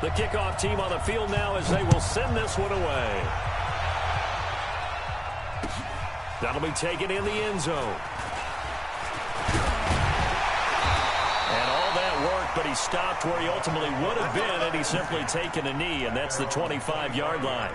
The kickoff team on the field now as they will send this one away. That'll be taken in the end zone. And all that work, but he stopped where he ultimately would have been, and he's simply taken a knee, and that's the 25-yard line.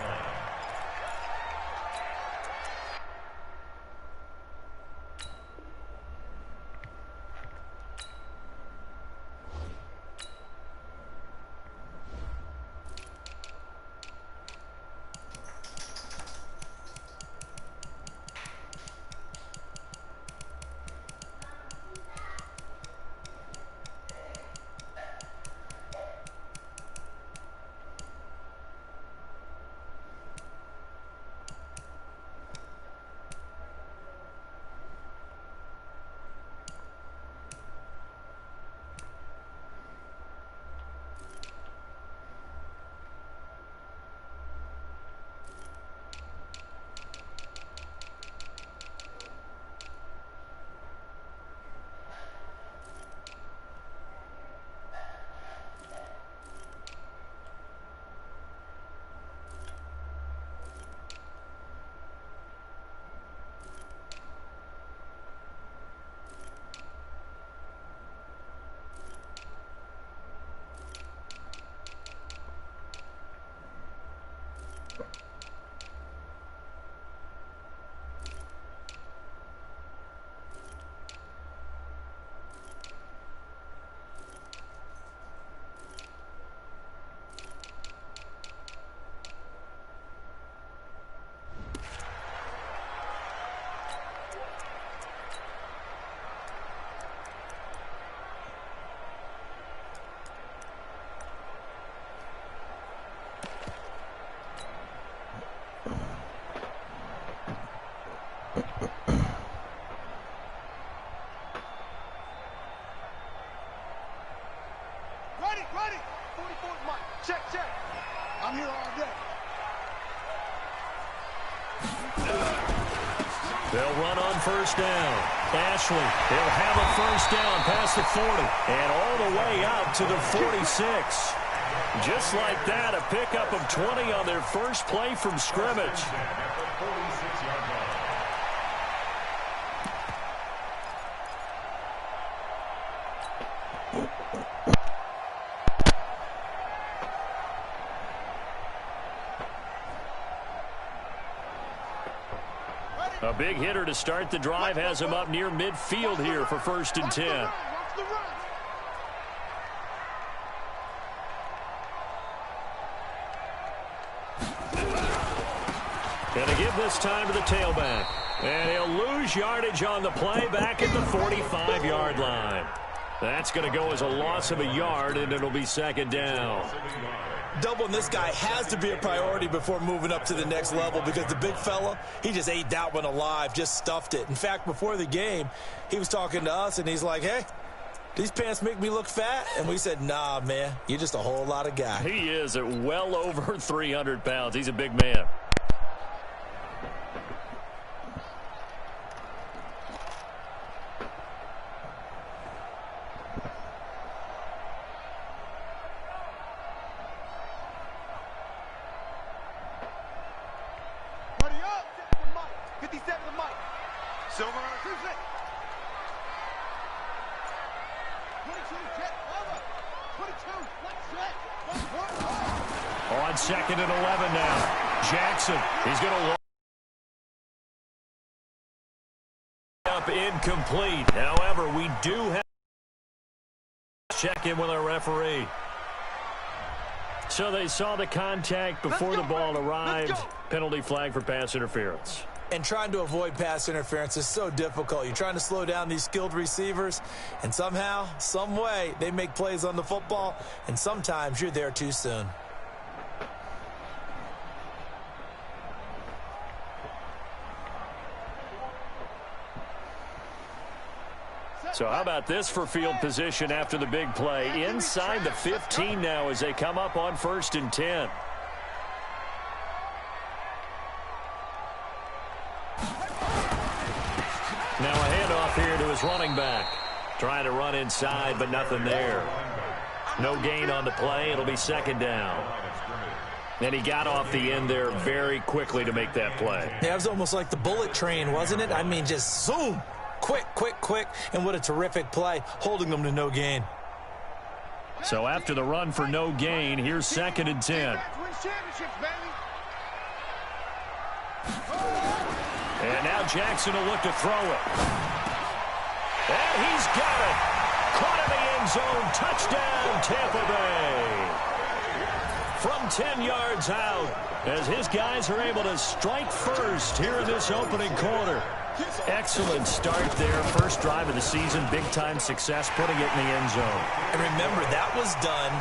Ready. 44th Mike. Check. I'm here all day. They'll run on first down. Ashley, they'll have a first down past the 40 and all the way out to the 46. Just like that, a pickup of 20 on their first play from scrimmage. A big hitter to start the drive has him up near midfield here for 1st and 10. Gonna give this time to the tailback. And he'll lose yardage on the play back at the 45-yard line. That's going to go as a loss of a yard, and it'll be 2nd down. Doubling this guy has to be a priority before moving up to the next level because the big fella, he just ate that one alive, just stuffed it. In fact, before the game, he was talking to us, and he's like, hey, these pants make me look fat? And we said, nah, man, you're just a whole lot of guy. He is at well over 300 pounds. He's a big man. On 2nd and 11 now. Jackson, he's going to up incomplete. However, we do have to check in with our referee. So they saw the contact before the ball arrived. Penalty flag for pass interference. And trying to avoid pass interference is so difficult. You're trying to slow down these skilled receivers, and somehow, some way, they make plays on the football, and sometimes you're there too soon. So how about this for field position after the big play? Inside the 15 now as they come up on 1st and 10. Now a handoff here to his running back. Trying to run inside, but nothing there. No gain on the play. It'll be second down. And he got off the end there very quickly to make that play. Yeah, it was almost like the bullet train, wasn't it? I mean, just zoom. Quick, quick, quick. And what a terrific play, holding them to no gain. So after the run for no gain, here's second and 10. And now Jackson will look to throw it. And he's got it. Caught in the end zone. Touchdown, Tampa Bay. From 10 yards out, as his guys are able to strike first here in this opening quarter. Excellent start there. First drive of the season. Big-time success putting it in the end zone. And remember, that was done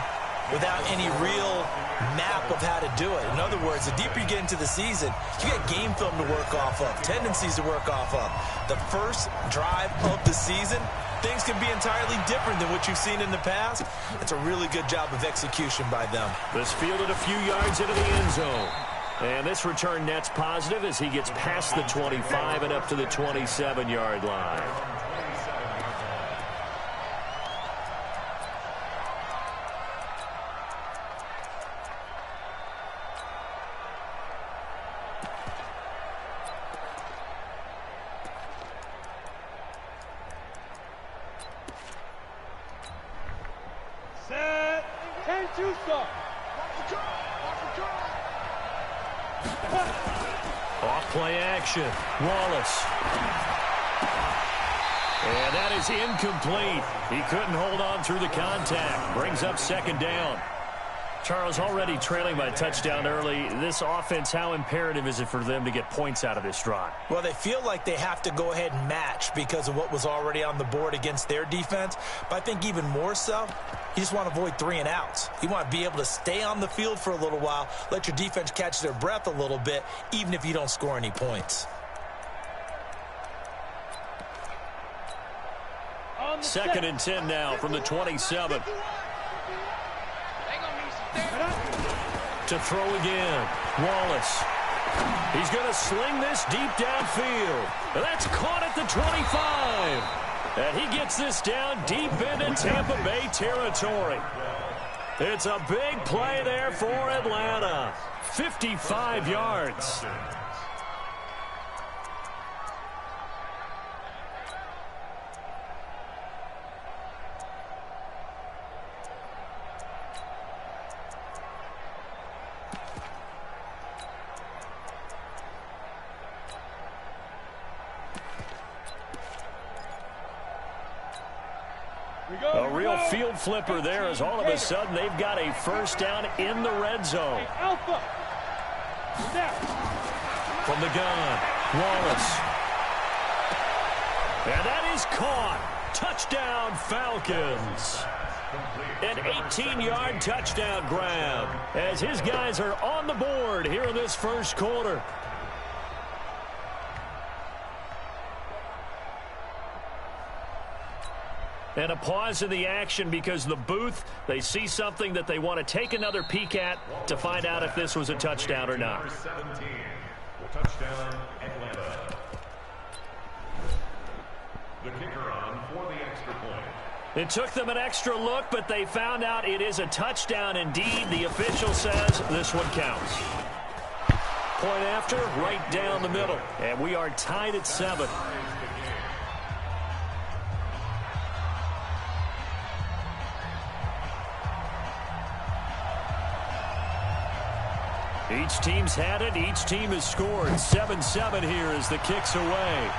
without any real map of how to do it. In other words, the deeper you get into the season, you got game film to work off of, tendencies to work off of. The first drive of the season, things can be entirely different than what you've seen in the past. It's a really good job of execution by them. This fielded a few yards into the end zone. And this return net's positive as he gets past the 25 and up to the 27-yard line. Set. 10-2 start. Off play action. Wallace. And that is incomplete. He couldn't hold on through the contact. Brings up second down. Charles, already trailing by a touchdown early. This offense, how imperative is it for them to get points out of this drive? Well, they feel like they have to go ahead and match because of what was already on the board against their defense. But I think even more so, you just want to avoid 3 and outs. You want to be able to stay on the field for a little while, let your defense catch their breath a little bit, even if you don't score any points. Second and 10 now from the 27. To throw again. Wallace. He's going to sling this deep downfield. That's caught at the 25. And he gets this down deep into Tampa Bay territory. It's a big play there for Atlanta. 55 yards. A real field flipper there as all of a sudden they've got a first down in the red zone. From the gun, Wallace. And that is caught. Touchdown, Falcons. An 18-yard touchdown grab as his guys are on the board here in this first quarter. And a pause in the action because the booth, they see something that they want to take another peek at to find out if this was a touchdown or not. Number 17, touchdown, Atlanta. The kicker on for the extra point. It took them an extra look, but they found out it is a touchdown indeed. The official says this one counts. Point after, right down the middle. And we are tied at 7. Each team's had it. Each team has scored. 7-7 here as the kick's away.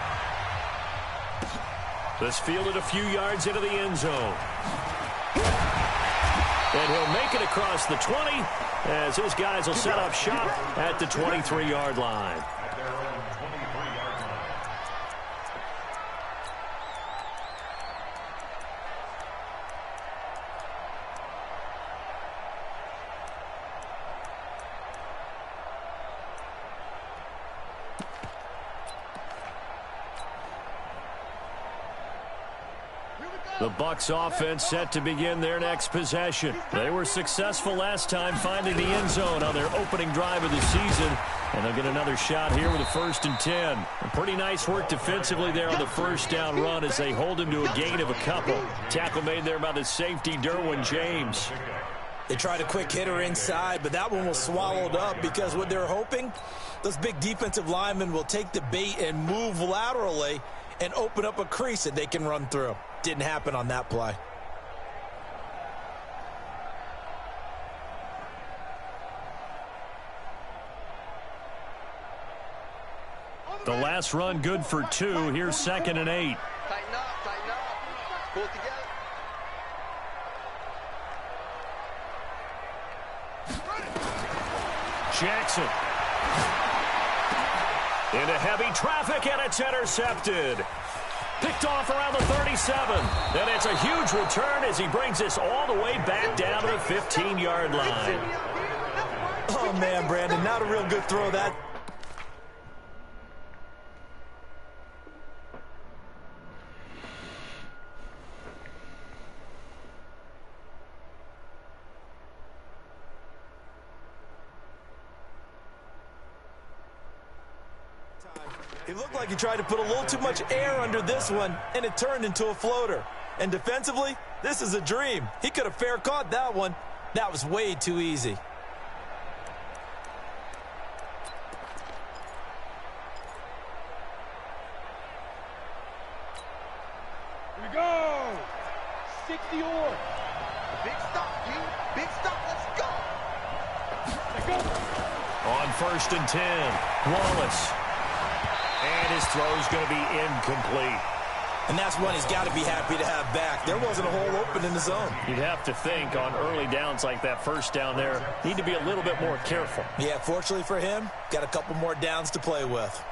This fielded a few yards into the end zone. And he'll make it across the 20 as his guys will set up shop at the 23-yard line. At their own 23-yard line. Here we go. The Bucs offense set to begin their next possession. They were successful last time finding the end zone on their opening drive of the season. And they'll get another shot here with a 1st and 10. And pretty nice work defensively there on the first down run as they hold him to a gain of a couple. Tackle made there by the safety, Derwin James. They tried a quick hitter inside, but that one was swallowed up because what they're hoping, those big defensive linemen will take the bait and move laterally and open up a crease that they can run through. Didn't happen on that play. The last run good for 2. Here's 2nd and 8. Tighten up, tighten up. Pull it together. Jackson. Into heavy traffic, and it's intercepted. Picked off around the 37. And it's a huge return as he brings this all the way back down to the 15-yard line. Oh, man, Brandon, not a real good throw that. It looked like he tried to put a little too much air under this one, and it turned into a floater. And defensively, this is a dream. He could have fair caught that one. That was way too easy. Here we go. 60 or. Big stop, G. Big stop. Let's go. Let's go. On 1st and 10, Wallace. And his throw's going to be incomplete. And that's one he's got to be happy to have back. There wasn't a hole open in the zone. You'd have to think on early downs like that first down there, need to be a little bit more careful. Yeah, fortunately for him, got a couple more downs to play with.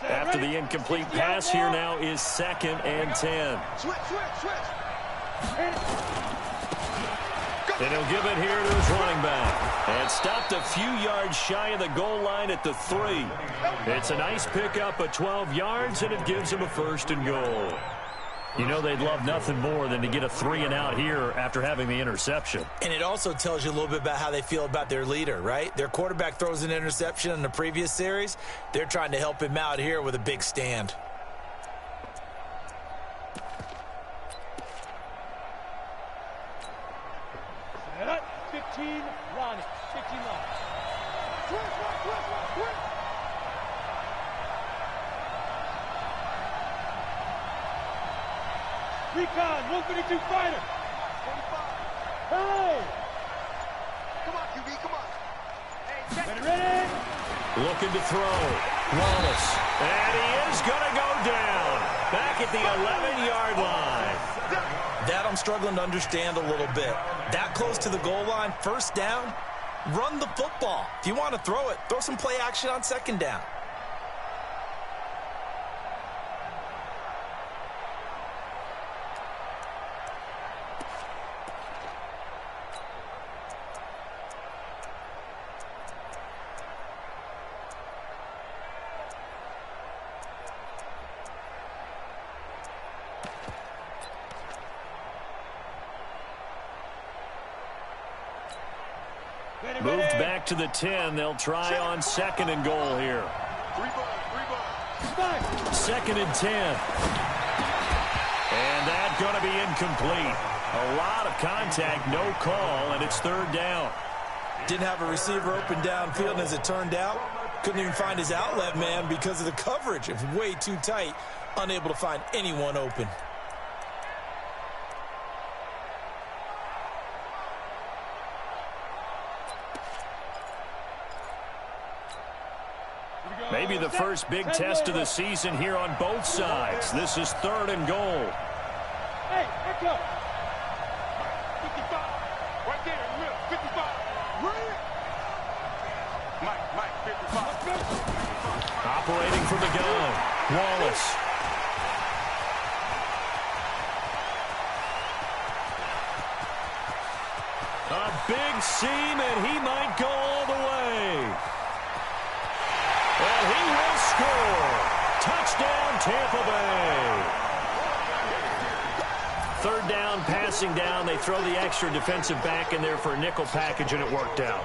After the incomplete pass, here now is 2nd and 10. Switch. And he'll give it here to his running back. And stopped a few yards shy of the goal line at the 3. It's a nice pickup of 12 yards, and it gives him a 1st and goal. You know they'd love nothing more than to get a 3 and out here after having the interception. And it also tells you a little bit about how they feel about their leader, right? Their quarterback throws an interception in the previous series. They're trying to help him out here with a big stand. Set up. 15, Ronnie. 15 line. Switch. Recon, 152 fighter. 45. Hey! Come on, QB, come on. Hey, ready? Looking to throw. Wallace. And he is going to go down. Back at the 11-yard line. That I'm struggling to understand a little bit. That close to the goal line, 1st down, run the football. If you want to throw it, throw some play action on 2nd down. Moved back to the 10. They'll try on 2nd and goal here. 2nd and 10. And that's going to be incomplete. A lot of contact, no call, and it's 3rd down. Didn't have a receiver open downfield, as it turned out. Couldn't even find his outlet man because of the coverage. It was way too tight. Unable to find anyone open. Maybe the first big test of the season here on both sides. This is 3rd and goal. Hey, back up. 55. Right there, Will. 55. Right. Mike, 55. Operating from the gun. Wallace. A big seam, and he might go all the way. And he will score. Touchdown, Tampa Bay. Third down, passing down. They throw the extra defensive back in there for a nickel package, and it worked out.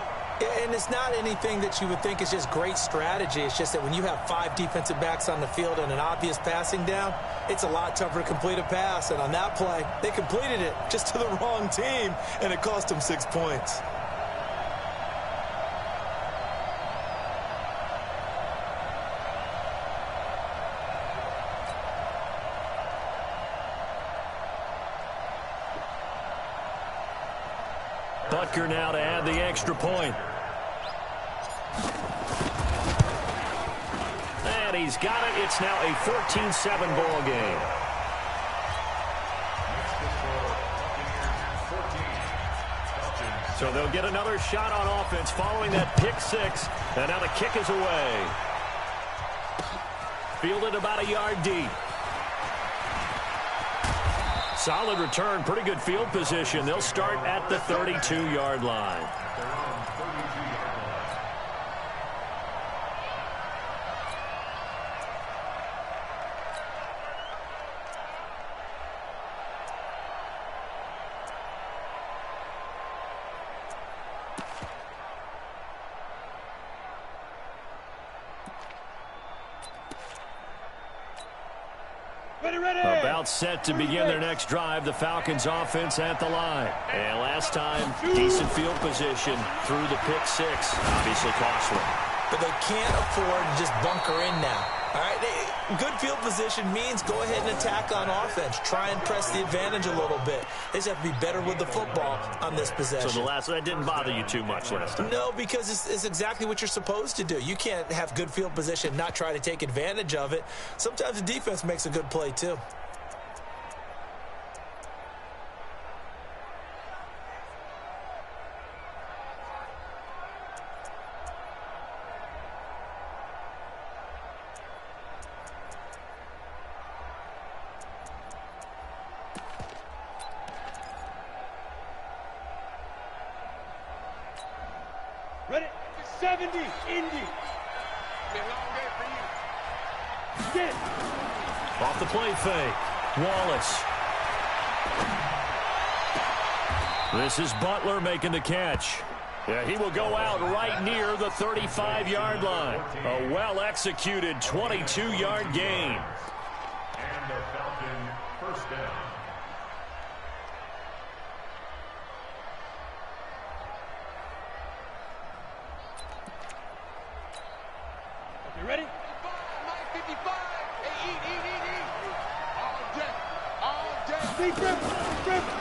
And it's not anything that you would think is just great strategy. It's just that when you have 5 defensive backs on the field and an obvious passing down, it's a lot tougher to complete a pass. And on that play, they completed it just to the wrong team, and it cost them 6 points. Butker now to add the extra point. And he's got it. It's now a 14-7 ball game. So they'll get another shot on offense following that pick 6. And now the kick is away. Fielded about a yard deep. Solid return, pretty good field position. They'll start at the 32-yard line. About set to begin their next drive. The Falcons offense at the line. And last time, decent field position through the pick 6. Obviously costly. But they can't afford to just bunker in now. All right, good field position means go ahead and attack on offense. Try and press the advantage a little bit. They just have to be better with the football on this possession. So that didn't bother you too much last time? No, because it's exactly what you're supposed to do. You can't have good field position, not try to take advantage of it. Sometimes the defense makes a good play too. Ready? 70, Indy. Been a long day for you. Get. Off the play fake. Wallace. This is Butler making the catch. Yeah, he will go out right near the 35-yard line. A well-executed 22-yard gain. And the Falcon first down. You ready? 55. Hey, eat. All day.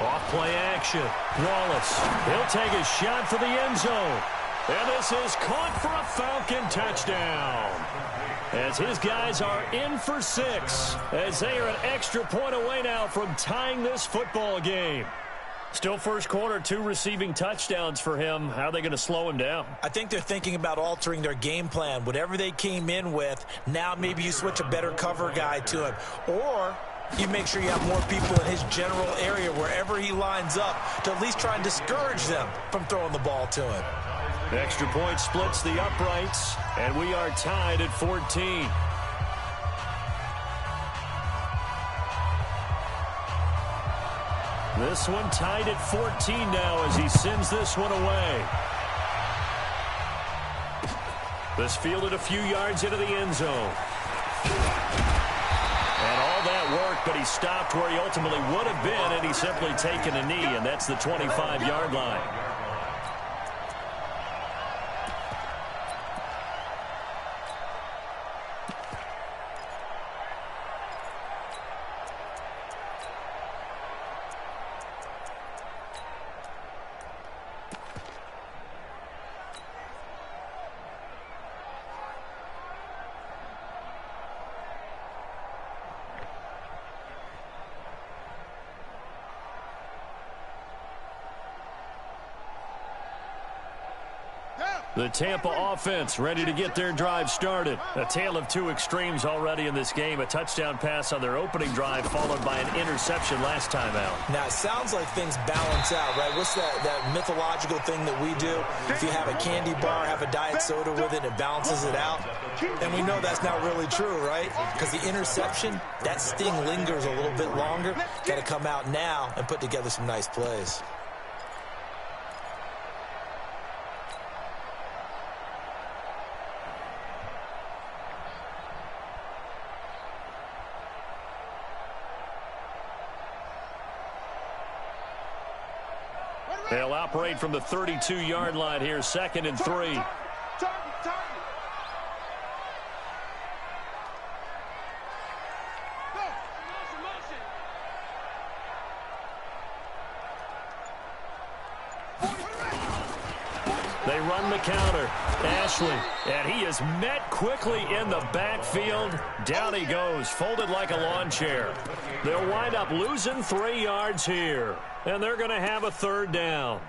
Off play action. Wallace. He'll take a shot for the end zone. And this is caught for a Falcon touchdown. As his guys are in for 6. As they are an extra point away now from tying this football game. Still first quarter, 2 receiving touchdowns for him. How are they going to slow him down? I think they're thinking about altering their game plan. Whatever they came in with, now maybe you switch a better cover guy to him. Or you make sure you have more people in his general area wherever he lines up to at least try and discourage them from throwing the ball to him. Extra point splits the uprights, and we are tied at 14. This one tied at 14 now as he sends this one away. This fielded a few yards into the end zone. And all that work, but he stopped where he ultimately would have been, and he's simply taken a knee, and that's the 25-yard line. The Tampa offense ready to get their drive started. A tale of two extremes already in this game. A touchdown pass on their opening drive followed by an interception last time out. Now, it sounds like things balance out, right? What's that mythological thing that we do? If you have a candy bar, have a diet soda with it, it balances it out. And we know that's not really true, right? Because the interception, that sting lingers a little bit longer. Got to come out now and put together some nice plays. They'll operate from the 32-yard line here, 2nd and 3. They run the counter. Ashley, and he is met quickly in the backfield. Down he goes, folded like a lawn chair. They'll wind up losing 3 yards here, and they're going to have a 3rd down.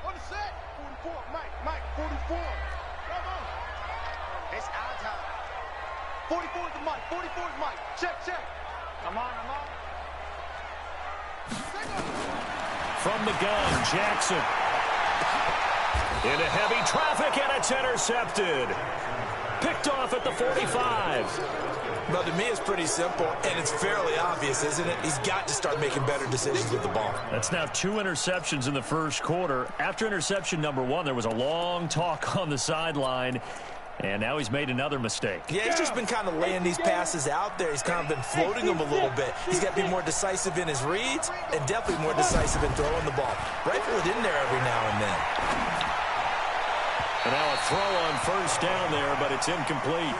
On the set. 44. Mike, 44. Come on. It's our time. 44 is the Mike. 44 is Mike. Check. Come on. From the gun, Jackson. Into heavy traffic, and it's intercepted. Picked off at the 45. Well, to me, it's pretty simple, and it's fairly obvious, isn't it? He's got to start making better decisions with the ball. That's now 2 interceptions in the first quarter. After interception number 1, there was a long talk on the sideline, and now he's made another mistake. Yeah, he's just been kind of laying these passes out there. He's kind of been floating them a little bit. He's got to be more decisive in his reads and definitely more decisive in throwing the ball. Rifle it in there every now and then. And now a throw on 1st down there, but it's incomplete.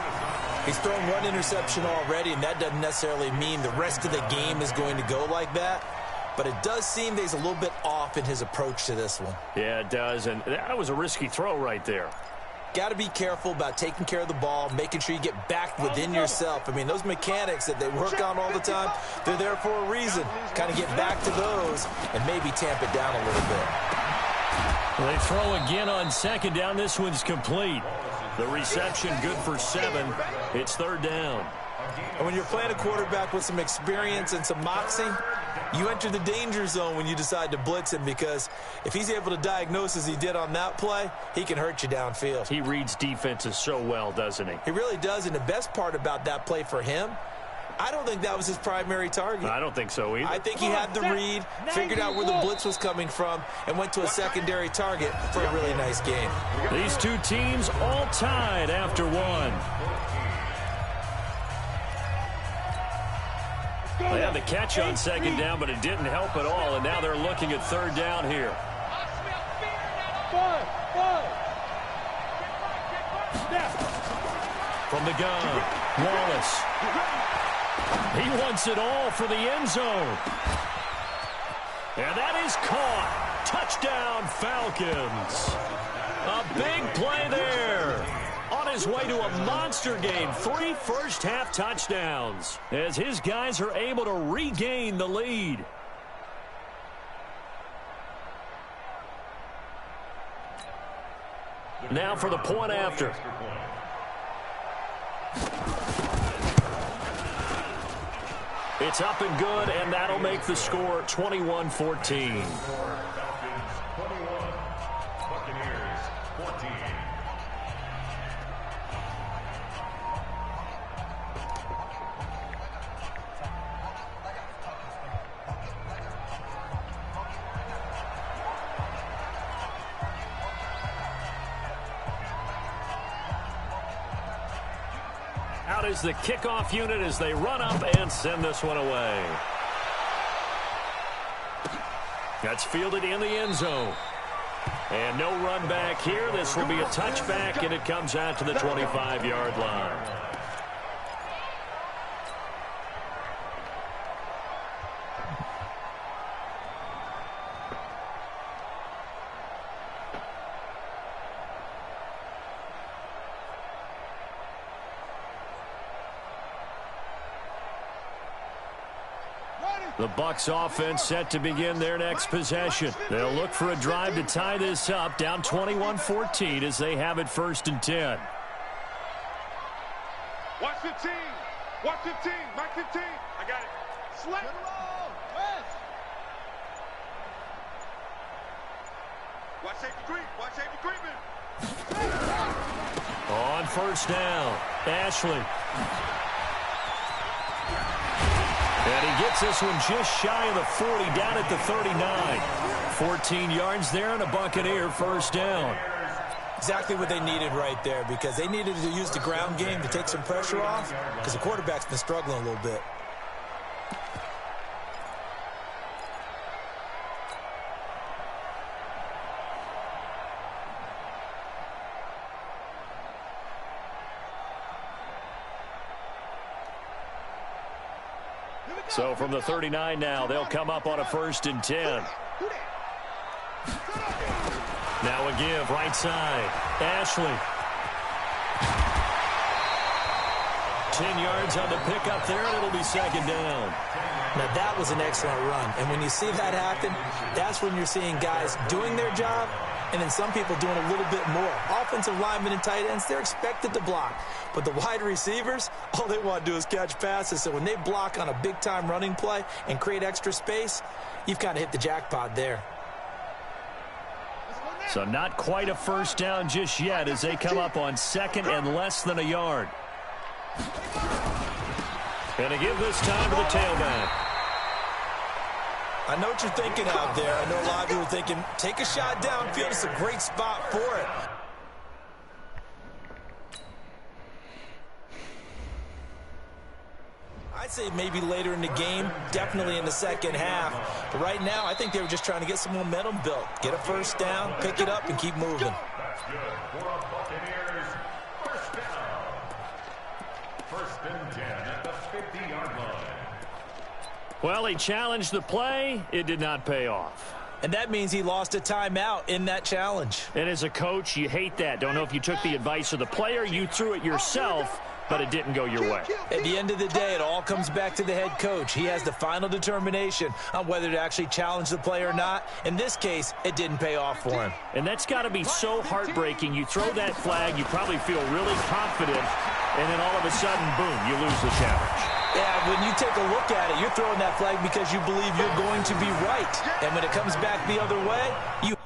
He's thrown 1 interception already, and that doesn't necessarily mean the rest of the game is going to go like that. But it does seem that he's a little bit off in his approach to this one. Yeah, it does, and that was a risky throw right there. Got to be careful about taking care of the ball, making sure you get back within yourself. I mean, those mechanics that they work on all the time, they're there for a reason. Kind of get back to those and maybe tamp it down a little bit. They throw again on 2nd down. This one's complete. The reception good for 7. It's 3rd down. And when you're playing a quarterback with some experience and some moxie, you enter the danger zone when you decide to blitz him, because if he's able to diagnose as he did on that play, he can hurt you downfield. He reads defenses so well, doesn't he? He really does, and the best part about that play for him, I don't think that was his primary target. I don't think so either. I think he had the read, figured out where the blitz was coming from, and went to a secondary target for a really nice game. These two teams all tied after 1. They had the catch on 2nd down, but it didn't help at all, and now they're looking at 3rd down here. From the gun, Wallace. He wants it all for the end zone. And that is caught. Touchdown, Falcons. A big play there. On his way to a monster game, 3 first-half touchdowns, as his guys are able to regain the lead. Now for the point after. It's up and good, and that'll make the score 21-14. Out is the kickoff unit as they run up and send this one away. That's fielded in the end zone. And no run back here. This will be a touchback, and it comes out to the 25-yard line. The Bucs offense set to begin their next possession. They'll look for a drive to tie this up, down 21-14 as they have it 1st and 10. Watch 15. Watch 15. Mike 15. I got it. Slap. Watch safety creep. Watch safety creeping. On 1st down, Ashley. And he gets this one just shy of the 40, down at the 39. 14 yards there and a Buccaneer 1st down. Exactly what they needed right there, because they needed to use the ground game to take some pressure off, because the quarterback's been struggling a little bit. So from the 39 now, they'll come up on a 1st and 10. Now a give, right side. Ashley. 10 yards on the pickup there, and it'll be 2nd down. Now, that was an excellent run. And when you see that happen, that's when you're seeing guys doing their job and then some people doing a little bit more. Offensive linemen and tight ends, they're expected to block. But the wide receivers, all they want to do is catch passes. So when they block on a big-time running play and create extra space, you've kind of hit the jackpot there. So not quite a 1st down just yet as they come up on 2nd and less than a yard. Gonna give this time to the tailback. I know what you're thinking out there. I know a lot of you are thinking, take a shot downfield. It's a great spot for it. I'd say maybe later in the game, definitely in the 2nd half. But right now, I think they were just trying to get some momentum built. Get a 1st down, pick it up, and keep moving. That's good for a Buccaneers 1st down. 1st and 10 at the 50-yard line. Well, he challenged the play. It did not pay off. And that means he lost a timeout in that challenge. And as a coach, you hate that. Don't know if you took the advice of the player. You threw it yourself, but it didn't go your way. At the end of the day, it all comes back to the head coach. He has the final determination on whether to actually challenge the play or not. In this case, it didn't pay off for him. And that's got to be so heartbreaking. You throw that flag, you probably feel really confident, and then all of a sudden, boom, you lose the challenge. Yeah, when you take a look at it, you're throwing that flag because you believe you're going to be right. And when it comes back the other way, you...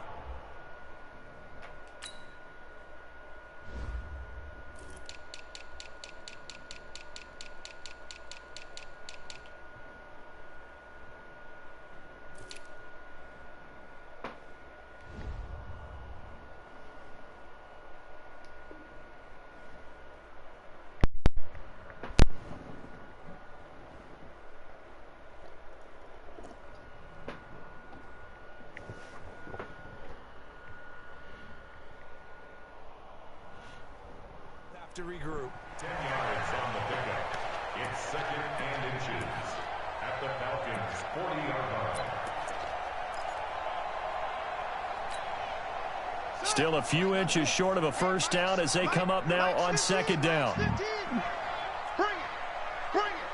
to regroup. 10 yards on the pickup. It's 2nd and inches at the Falcons' 40-yard line. Still a few inches short of a 1st down as they come up now on 2nd down. Bring it. Bring it.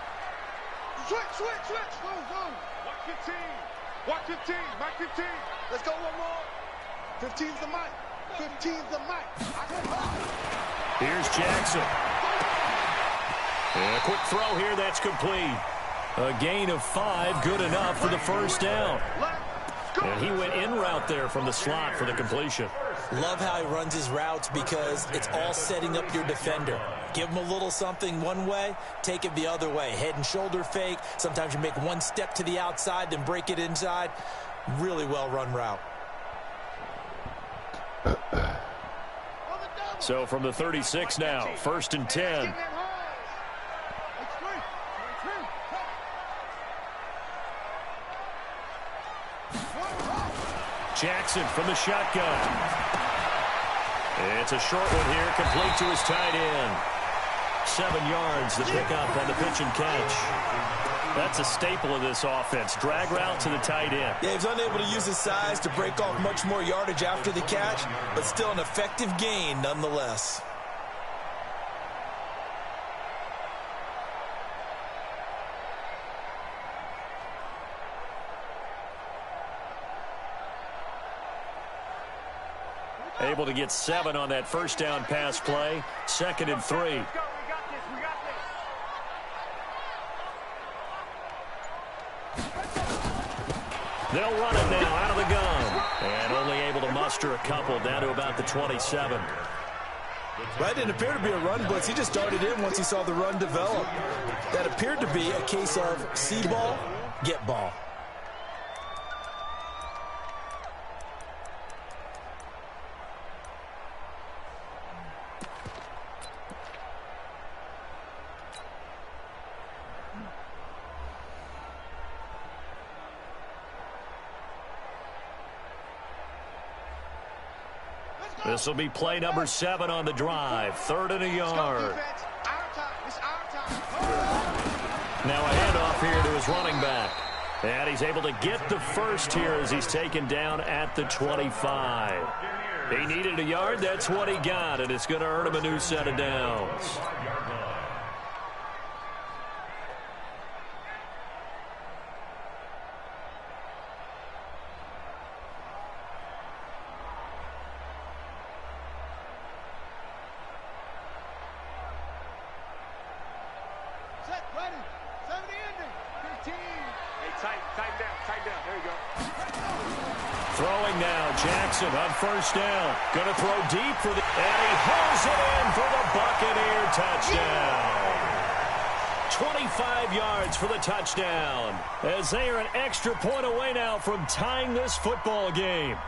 Switch. Go. Watch 15. Watch 15. Mike 15. Let's go one more. 15's the mic. 15's the mic. Here's Jackson. And a quick throw here, that's complete. A gain of 5, good enough for the 1st down. And he went in route there from the slot for the completion. Love how he runs his routes because it's all setting up your defender. Give him a little something one way, take it the other way. Head and shoulder fake. Sometimes you make one step to the outside, then break it inside. Really well run route. So from the 36 now, 1st and 10. Jackson from the shotgun. It's a short one here, complete to his tight end. 7 yards, the pickup on the pitch and catch. That's a staple of this offense. Drag route to the tight end. Yeah, he's unable to use his size to break off much more yardage after the catch, but still an effective gain nonetheless. Able to get 7 on that first down pass play. 2nd and 3. We got this. We got this. They'll run it now out of the gun. And only able to muster a couple down to about the 27. That didn't appear to be a run blitz. He just darted in once he saw the run develop. That appeared to be a case of see ball, get ball. This will be play number 7 on the drive. 3rd and a yard. Now a handoff here to his running back. And he's able to get the first here as he's taken down at the 25. He needed a yard. That's what he got, and it's going to earn him a new set of downs. Throwing now, Jackson on first down. Going to throw deep for the... And he hauls it in for the Buccaneer touchdown. 25 yards for the touchdown. As they are an extra point away now from tying this football game.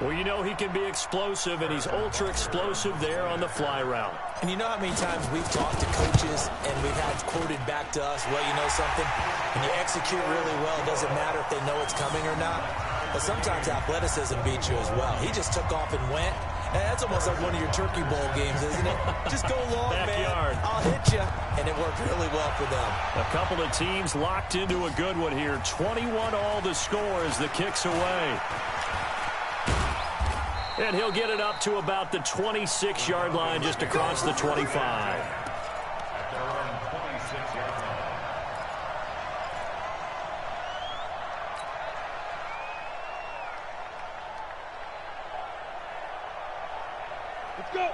Well, you know he can be explosive, and he's ultra-explosive there on the fly route. And you know how many times we've talked to coaches and we've had quoted back to us, well, you know something? When you execute really well, it doesn't matter if they know it's coming or not. But sometimes athleticism beats you as well. He just took off and went. And that's almost like one of your Turkey Bowl games, isn't it? Just go long, Backyard. man. I'll hit you. And it worked really well for them. A couple of teams locked into a good one here. 21 all the score as the kick's away. And he'll get it up to about the 26-yard line just across the 25.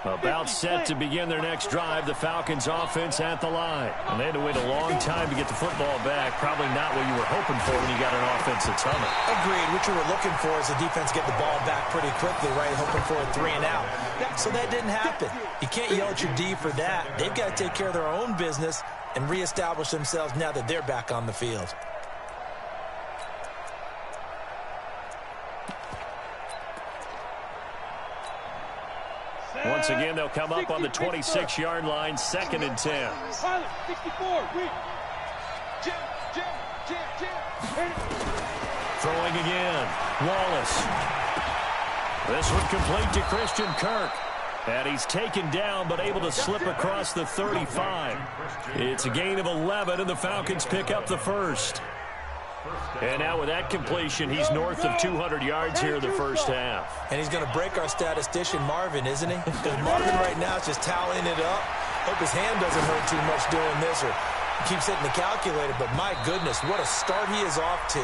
About set to begin their next drive. The Falcons offense at the line. And they had to wait a long time to get the football back. Probably not what you were hoping for when you got an offense that's humming. Agreed. What you were looking for is the defense get the ball back pretty quickly, right? Hoping for a 3 and out. So that didn't happen. You can't yell at your D for that. They've got to take care of their own business and reestablish themselves now that they're back on the field. Once again, they'll come up on the 26-yard line, 2nd and 10. 64. Throwing again. Wallace. This one complete to Christian Kirk. And he's taken down but able to slip across the 35. It's a gain of 11, and the Falcons pick up the first. And now with that completion, he's north of 200 yards here in the first half. And he's going to break our statistician, Marvin, isn't he? Because Marvin right now is just tallying it up. Hope his hand doesn't hurt too much doing this, or he keeps hitting the calculator. But my goodness, what a start he is off to.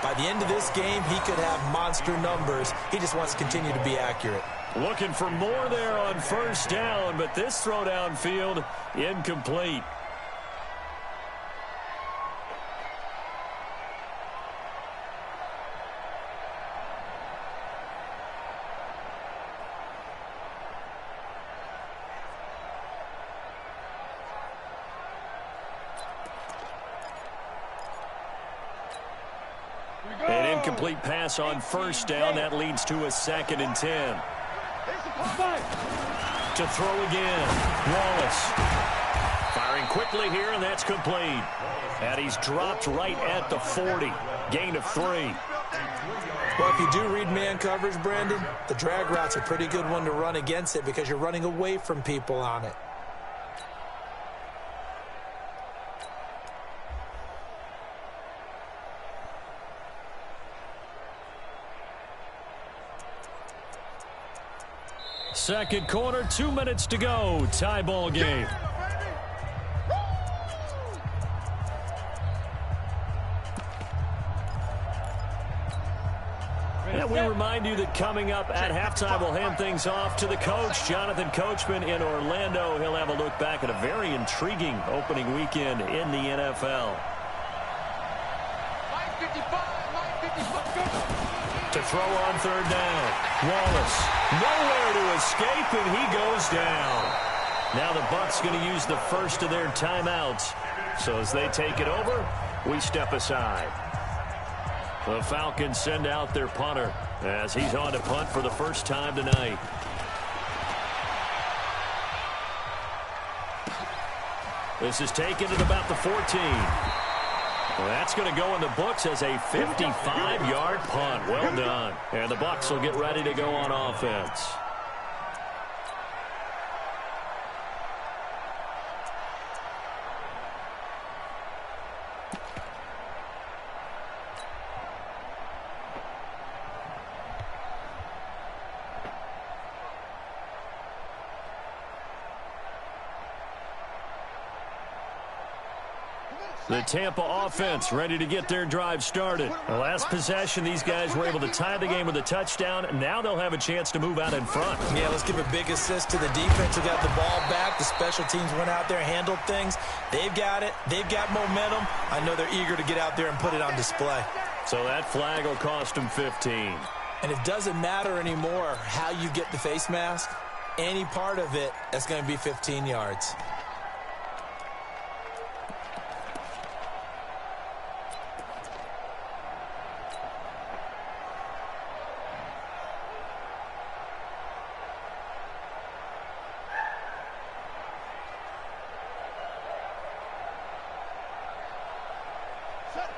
By the end of this game, he could have monster numbers. He just wants to continue to be accurate. Looking for more there on first down, but this throw downfield incomplete. An incomplete pass on first down. That leads to a 2nd and 10. To throw again. Wallace. Firing quickly here, and that's complete. And he's dropped right at the 40. Gain of 3. Well, if you do read man coverage, Brandon, the drag route's a pretty good one to run against it because you're running away from people on it. Second quarter, 2 minutes to go. Tie ball game. And we remind you that coming up at halftime, we'll hand things off to the coach, Jonathan Coachman in Orlando. He'll have a look back at a very intriguing opening weekend in the NFL. To throw on third down. Wallace, nowhere to escape, and he goes down. Now the Bucs going to use the first of their timeouts. So as they take it over, we step aside. The Falcons send out their punter as he's on to punt for the first time tonight. This is taken at about the 14. Well, that's going to go in the books as a 55-yard punt. Well done. And the Bucs will get ready to go on offense. The Tampa offense ready to get their drive started. The last possession, these guys were able to tie the game with a touchdown. Now they'll have a chance to move out in front. Yeah, let's give a big assist to the defense who got the ball back. The special teams went out there, handled things. They've got it. They've got momentum. I know they're eager to get out there and put it on display. So that flag will cost them 15. And it doesn't matter anymore how you get the face mask. Any part of it, that's going to be 15 yards.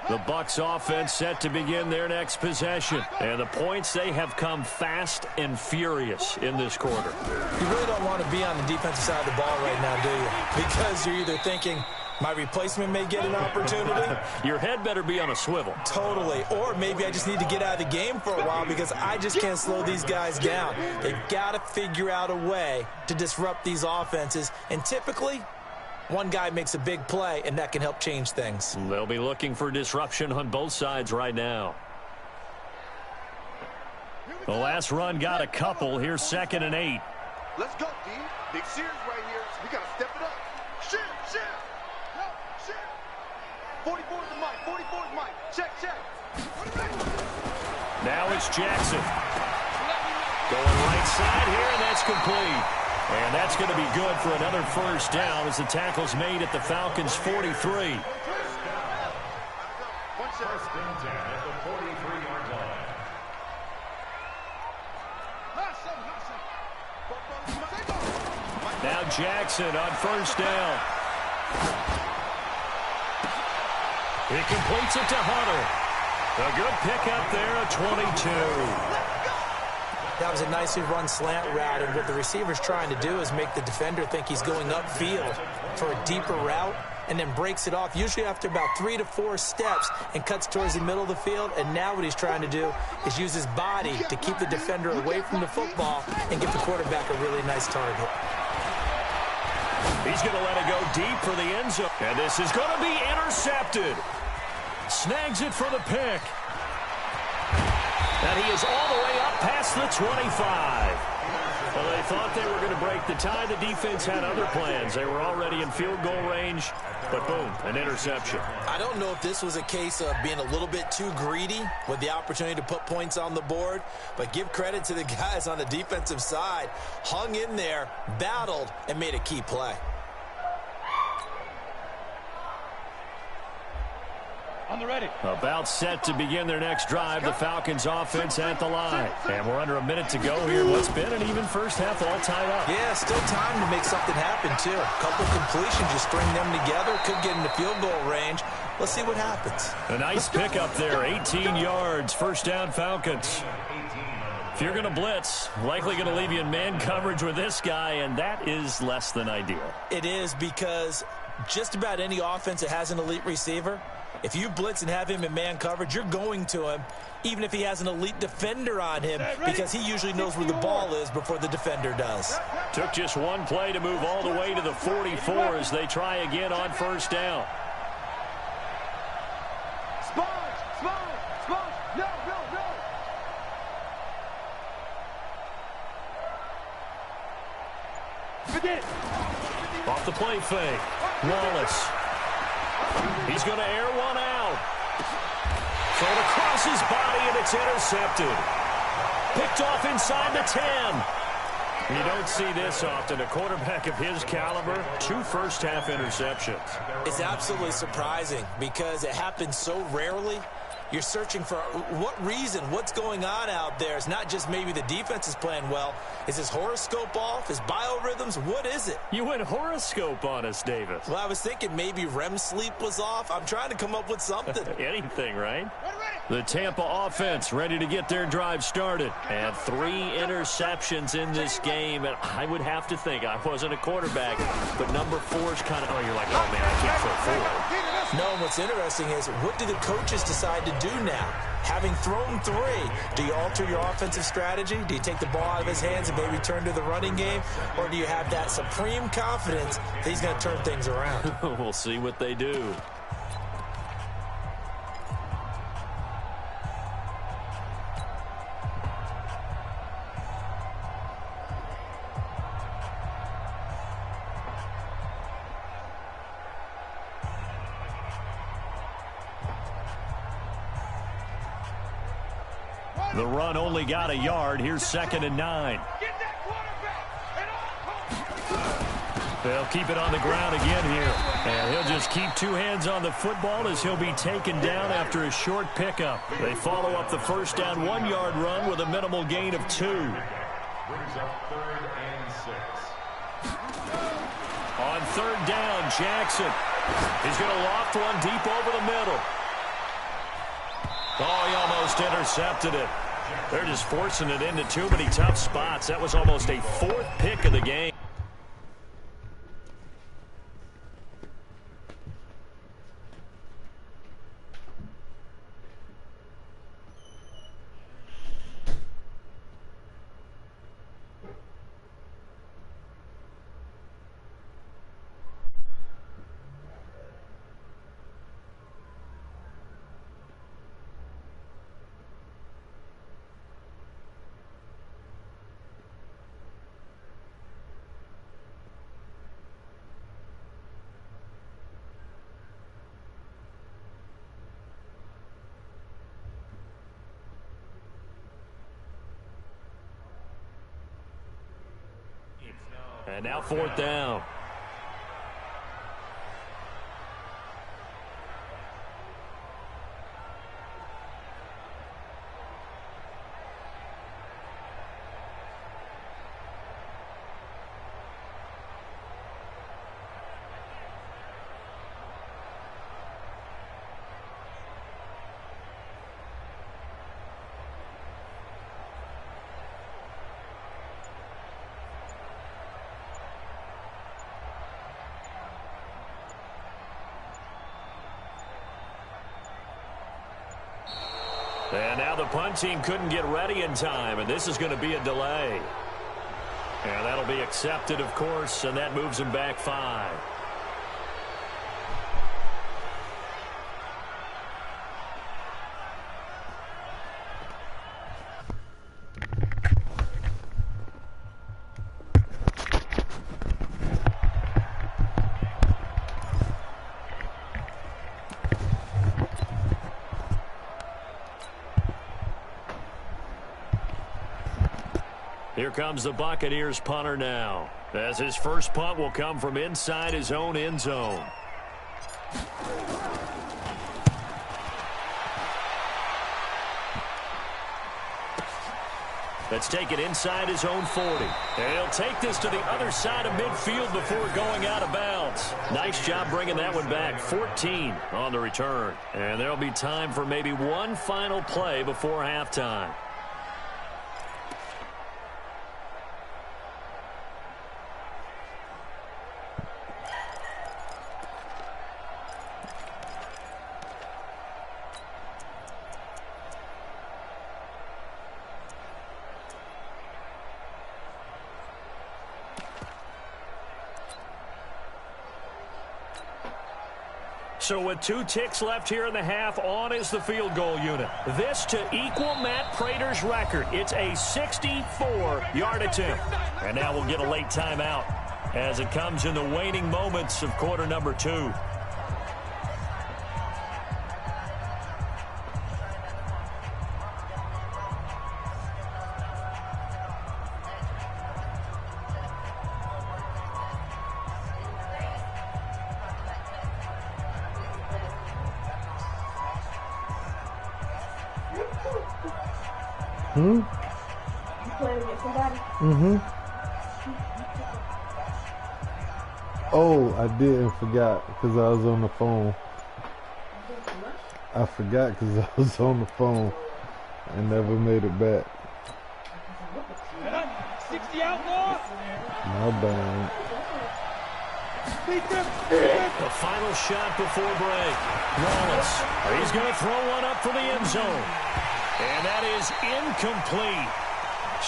The Bucs offense set to begin their next possession. And the points, they have come fast and furious in this quarter. You really don't want to be on the defensive side of the ball right now, do you? Because you're either thinking, my replacement may get an opportunity. Your head better be on a swivel. Totally. Or maybe I just need to get out of the game for a while because I just can't slow these guys down. They've got to figure out a way to disrupt these offenses. And typically, one guy makes a big play, and that can help change things. They'll be looking for disruption on both sides right now. The last run got a couple. Here's 2nd and 8. Let's go, D. Big series right here. We got to step it up. Shit. No, shit. 44 is the mic. 44 is mic. Check. Now it's Jackson. Going right side here, and that's complete. And that's going to be good for another first down as the tackle's made at the Falcons' 43. First and 10 at the 43-yard line. Now Jackson on first down. He completes it to Hunter. A good pickup there at 22. That was a nicely run slant route, and what the receiver's trying to do is make the defender think he's going upfield for a deeper route and then breaks it off, usually after about 3 to 4 steps, and cuts towards the middle of the field. And now what he's trying to do is use his body to keep the defender away from the football and give the quarterback a really nice target. He's going to let it go deep for the end zone. And this is going to be intercepted. Snags it for the pick. And he is all the way up past the 25. Well, they thought they were going to break the tie. The defense had other plans. They were already in field goal range, but boom, an interception. I don't know if this was a case of being a little bit too greedy with the opportunity to put points on the board, but give credit to the guys on the defensive side. Hung in there, battled, and made a key play. On the ready. About set to begin their next drive, the Falcons offense at the line. And we're under a minute to go here. What's been an even first half, all tied up. Yeah, still time to make something happen, too. A couple completions, you string them together, could get into field goal range. Let's see what happens. A nice pickup there, 18 yards, first down Falcons. If you're going to blitz, likely going to leave you in man coverage with this guy, and that is less than ideal. It is, because just about any offense that has an elite receiver, if you blitz and have him in man coverage, you're going to him, even if he has an elite defender on him, because he usually knows where the ball is before the defender does. Took just one play to move all the way to the 44 as they try again on first down. Sponge. No. Off the play fake. Wallace. He's going to air one out. Thrown across his body, and it's intercepted. Picked off inside the 10. You don't see this often. A quarterback of his caliber, 2 first-half interceptions. It's absolutely surprising because it happens so rarely. You're searching for what reason, what's going on out there. It's not just maybe the defense is playing well. Is his horoscope off? His biorhythms? What is it? You went horoscope on us, Davis. Well, I was thinking maybe REM sleep was off. I'm trying to come up with something. Anything, right? The Tampa offense ready to get their drive started. And 3 interceptions in this game. And I would have to think, I wasn't a quarterback, but number 4 is kind of, you're like, oh, man, I can't throw 4. No, what's interesting is what do the coaches decide to do now? Having thrown 3, do you alter your offensive strategy? Do you take the ball out of his hands and maybe turn to the running game? Or do you have that supreme confidence that he's going to turn things around? We'll see what they do. The run only got a yard. Here's 2nd and 9. They'll keep it on the ground again here. And he'll just keep 2 hands on the football as he'll be taken down after a short pickup. They follow up the first down 1-yard run with a minimal gain of 2. Brings up 3rd and 6. On 3rd down, Jackson. He's going to loft one deep over the middle. Oh, he almost intercepted it. They're just forcing it into too many tough spots. That was almost a 4th pick of the game. And now 4th down. And now the punt team couldn't get ready in time, and this is going to be a delay. And that'll be accepted, of course, and that moves him back 5. Here comes the Buccaneers punter now, as his first punt will come from inside his own end zone. Let's take it inside his own 40. And he'll take this to the other side of midfield before going out of bounds. Nice job bringing that one back. 14 on the return. And there'll be time for maybe one final play before halftime. So with 2 ticks left here in the half, on is the field goal unit. This to equal Matt Prater's record. It's a 64-yard attempt. And now we'll get a late timeout. as it comes in the waning moments of quarter number 2. You playing with somebody? Oh, I didn't forgot because I was on the phone. I forgot because I was on the phone and never made it back. 60 outlaw. My bad. The final shot before break. Wallace. He's going to throw one up for the end zone. And that is incomplete.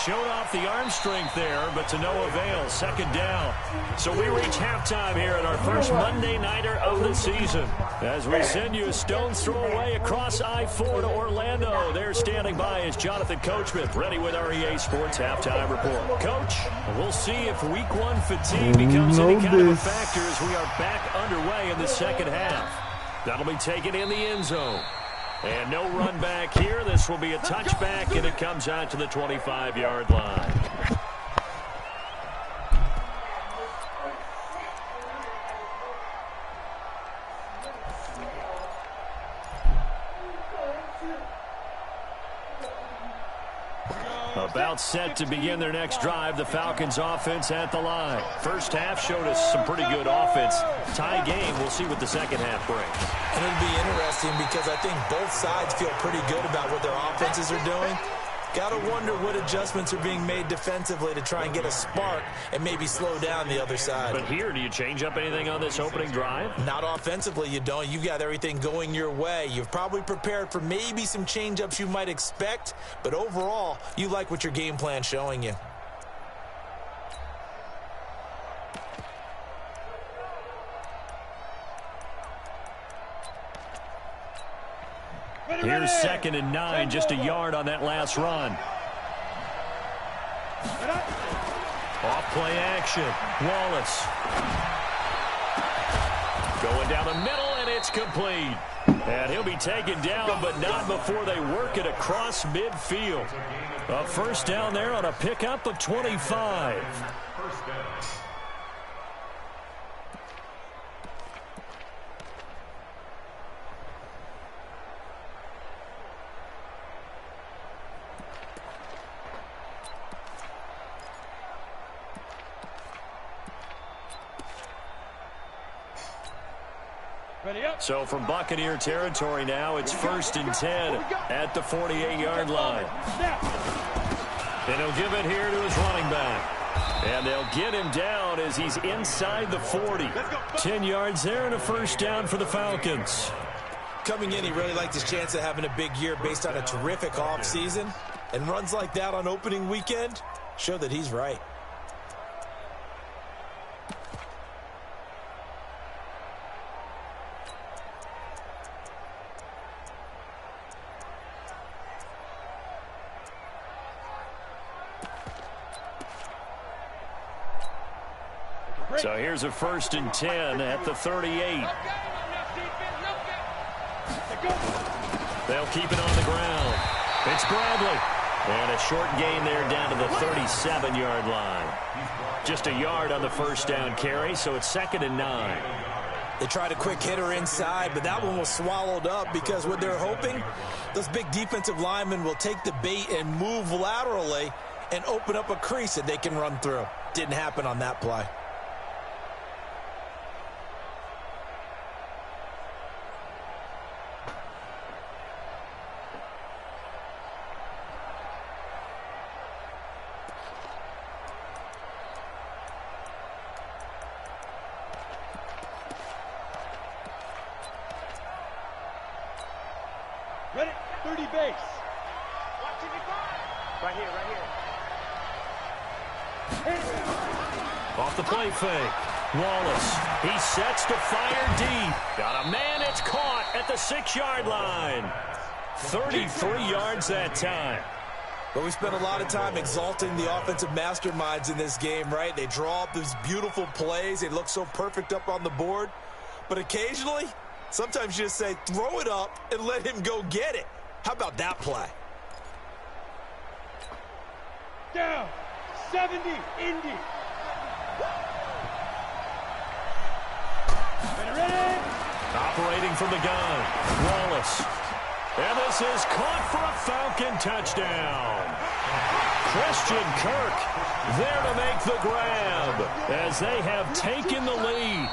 Showed off the arm strength there, but to no avail. Second down. So we reach halftime here at our first Monday Nighter of the season. As we send you a stone's throw away across I-4 to Orlando. There standing by is Jonathan Coachman, ready with our EA Sports Halftime Report. Coach, we'll see if Week 1 fatigue becomes any kind of a factor as we are back underway in the second half. That'll be taken in the end zone. And no run back here. This will be a touchback, and it comes out to the 25-yard line. About set to begin their next drive, the Falcons offense at the line. First half showed us some pretty good offense. Tie game, we'll see what the second half brings. And it'll be interesting because I think both sides feel pretty good about what their offenses are doing. Got to wonder what adjustments are being made defensively to try and get a spark and maybe slow down the other side. But here, do you change up anything on this opening drive? Not offensively, you don't. You got everything going your way. You've probably prepared for maybe some change-ups you might expect, but overall, you like what your game plan's showing you. Here's 2nd and 9, just a yard on that last run. Off play action. Wallace. Going down the middle, and it's complete. And he'll be taken down, but not before they work it across midfield. A first down there on a pickup of 25. So from Buccaneer territory now, it's 1st and 10 at the 48-yard line. And he'll give it here to his running back. And they'll get him down as he's inside the 40. 10 yards there and a first down for the Falcons. Coming in, he really liked his chance of having a big year based on a terrific offseason. And runs like that on opening weekend show that he's right. So here's a 1st and 10 at the 38. They'll keep it on the ground. It's Bradley. And a short gain there down to the 37-yard line. Just a yard on the first down carry, so it's 2nd and 9. They tried a quick hitter inside, but that one was swallowed up because what they're hoping, those big defensive linemen will take the bait and move laterally and open up a crease that they can run through. Didn't happen on that play. Ready? 30 base. Right here, right here. Off the play fake. Wallace. He sets to fire deep. Got a man. It's caught at the 6-yard line. 33 yards that time. But we spent a lot of time exalting the offensive masterminds in this game, right? They draw up these beautiful plays. They look so perfect up on the board. But occasionally, sometimes you just say, throw it up and let him go get it. How about that play? Down. 70, Indy. Ready? Operating from the gun, Wallace. And this is caught for a Falcon touchdown. Christian Kirk there to make the grab as they have taken the lead.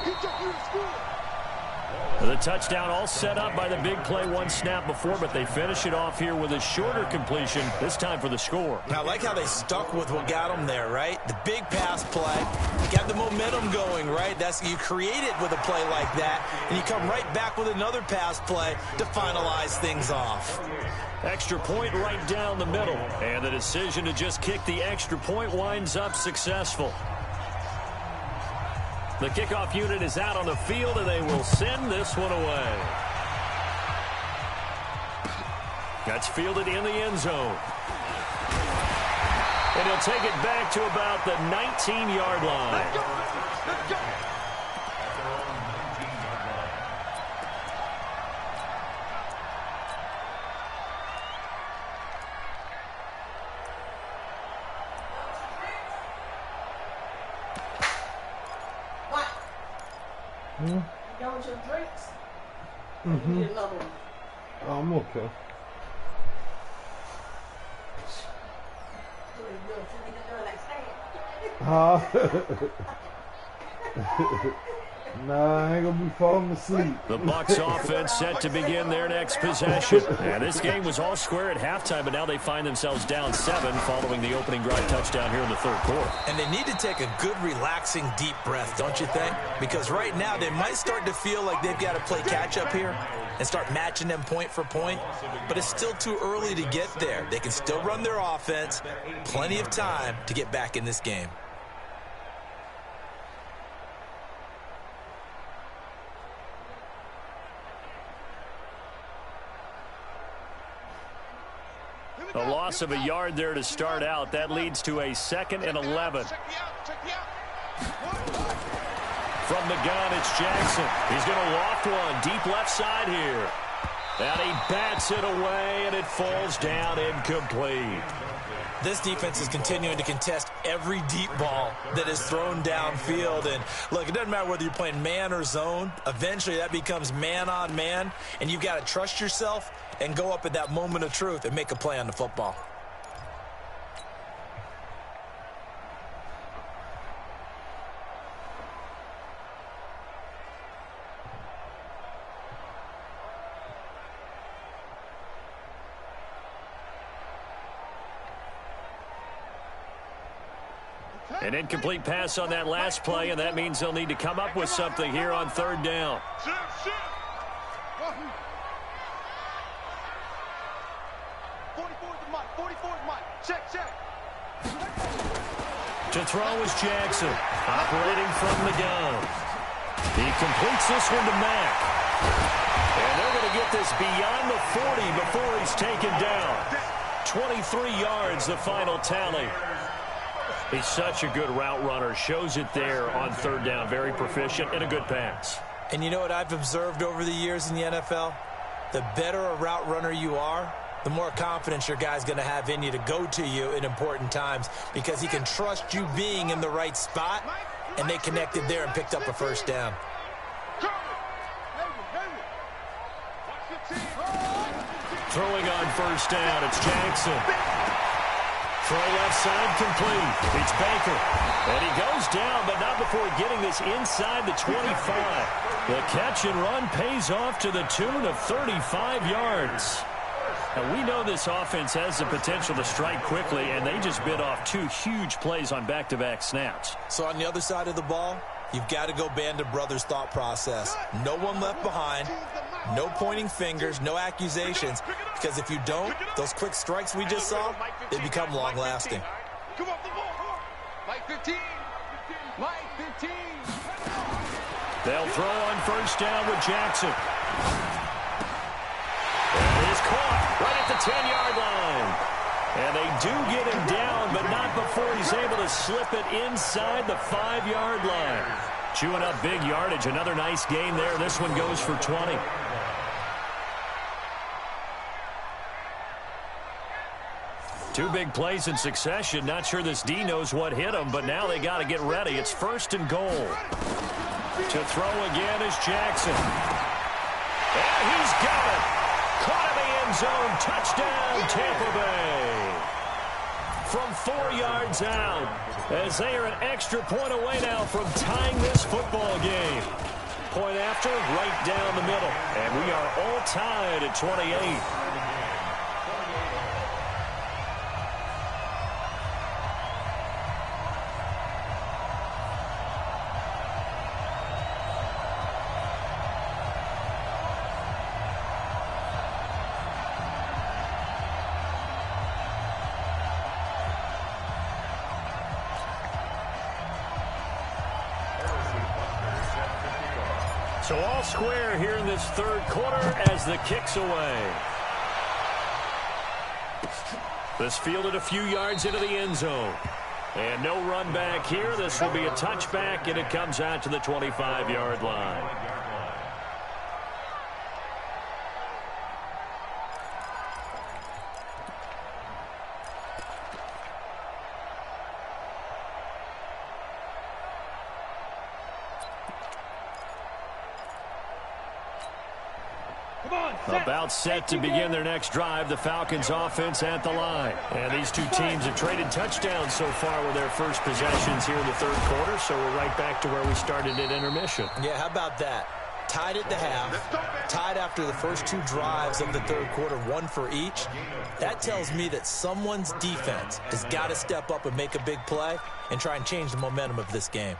The touchdown all set up by the big play one snap before, but they finish it off here with a shorter completion, this time for the score. I like how they stuck with what got them there, right? The big pass play, you got the momentum going, right? You create it with a play like that, and you come right back with another pass play to finalize things off. Extra point right down the middle, and the decision to just kick the extra point winds up successful. The kickoff unit is out on the field, and they will send this one away. That's fielded in the end zone. And he'll take it back to about the 19-yard line. Let's go. Let's go. You done with your drinks? Mm-hmm. You need another one. I'm okay. Nah, I ain't gonna be falling asleep. The Bucs offense set to begin their next possession. And this game was all square at halftime, but now they find themselves down 7 following the opening drive touchdown here in the third quarter. And they need to take a good, relaxing, deep breath, don't you think? Because right now they might start to feel like they've got to play catch-up here and start matching them point for point. But it's still too early to get there. They can still run their offense. Plenty of time to get back in this game. A loss of a yard there to start out. That leads to a 2nd and 11. From the gun, it's Jackson. He's going to loft one deep left side here. And he bats it away, and it falls down incomplete. This defense is continuing to contest every deep ball that is thrown downfield. And look, it doesn't matter whether you're playing man or zone. Eventually that becomes man on man, and you've got to trust yourself and go up at that moment of truth and make a play on the football. An incomplete pass on that last play, and that means they'll need to come up with something here on third down. To throw is Jackson, operating from the gun. He completes this one to Mack. And they're going to get this beyond the 40 before he's taken down. 23 yards, the final tally. He's such a good route runner. Shows it there on third down. Very proficient and a good pass. And you know what I've observed over the years in the NFL? The better a route runner you are, the more confidence your guy's going to have in you to go to you in important times because he can trust you being in the right spot, and they connected there and picked up a first down. Throwing on first down, it's Jackson. Throw left side complete. It's Baker. And he goes down, but not before getting this inside the 25. The catch and run pays off to the tune of 35 yards. And we know this offense has the potential to strike quickly, and they just bit off 2 huge plays on back-to-back snaps. So on the other side of the ball, you've got to go Band of Brothers thought process. No one left behind, no pointing fingers, no accusations, because if you don't, those quick strikes we just saw, they become long-lasting. Come off the ball. Mike 15. Mike 15. They'll throw on first down with Jackson. And he's caught right at the 10-yard line. And they do get him down, but not before he's able to slip it inside the 5-yard line. Chewing up big yardage. Another nice gain there. This one goes for 20. Two big plays in succession. Not sure this D knows what hit him, but now they got to get ready. It's 1st and goal. To throw again is Jackson. And he's got it. Caught in the end zone. Touchdown, Tampa Bay. From 4 yards out, as they are an extra point away now from tying this football game. Point after, right down the middle. And we are all tied at 28. So all square here in this 3rd quarter as the kick's away. This fielded a few yards into the end zone. And no run back here. This will be a touchback, and it comes out to the 25-yard line. About set to begin their next drive. The Falcons offense at the line. And these two teams have traded touchdowns so far with their first possessions here in the 3rd quarter. So we're right back to where we started at intermission. Yeah, how about that? Tied at the half, tied after the first 2 drives of the 3rd quarter, 1 for each. That tells me that someone's defense has got to step up and make a big play and try and change the momentum of this game.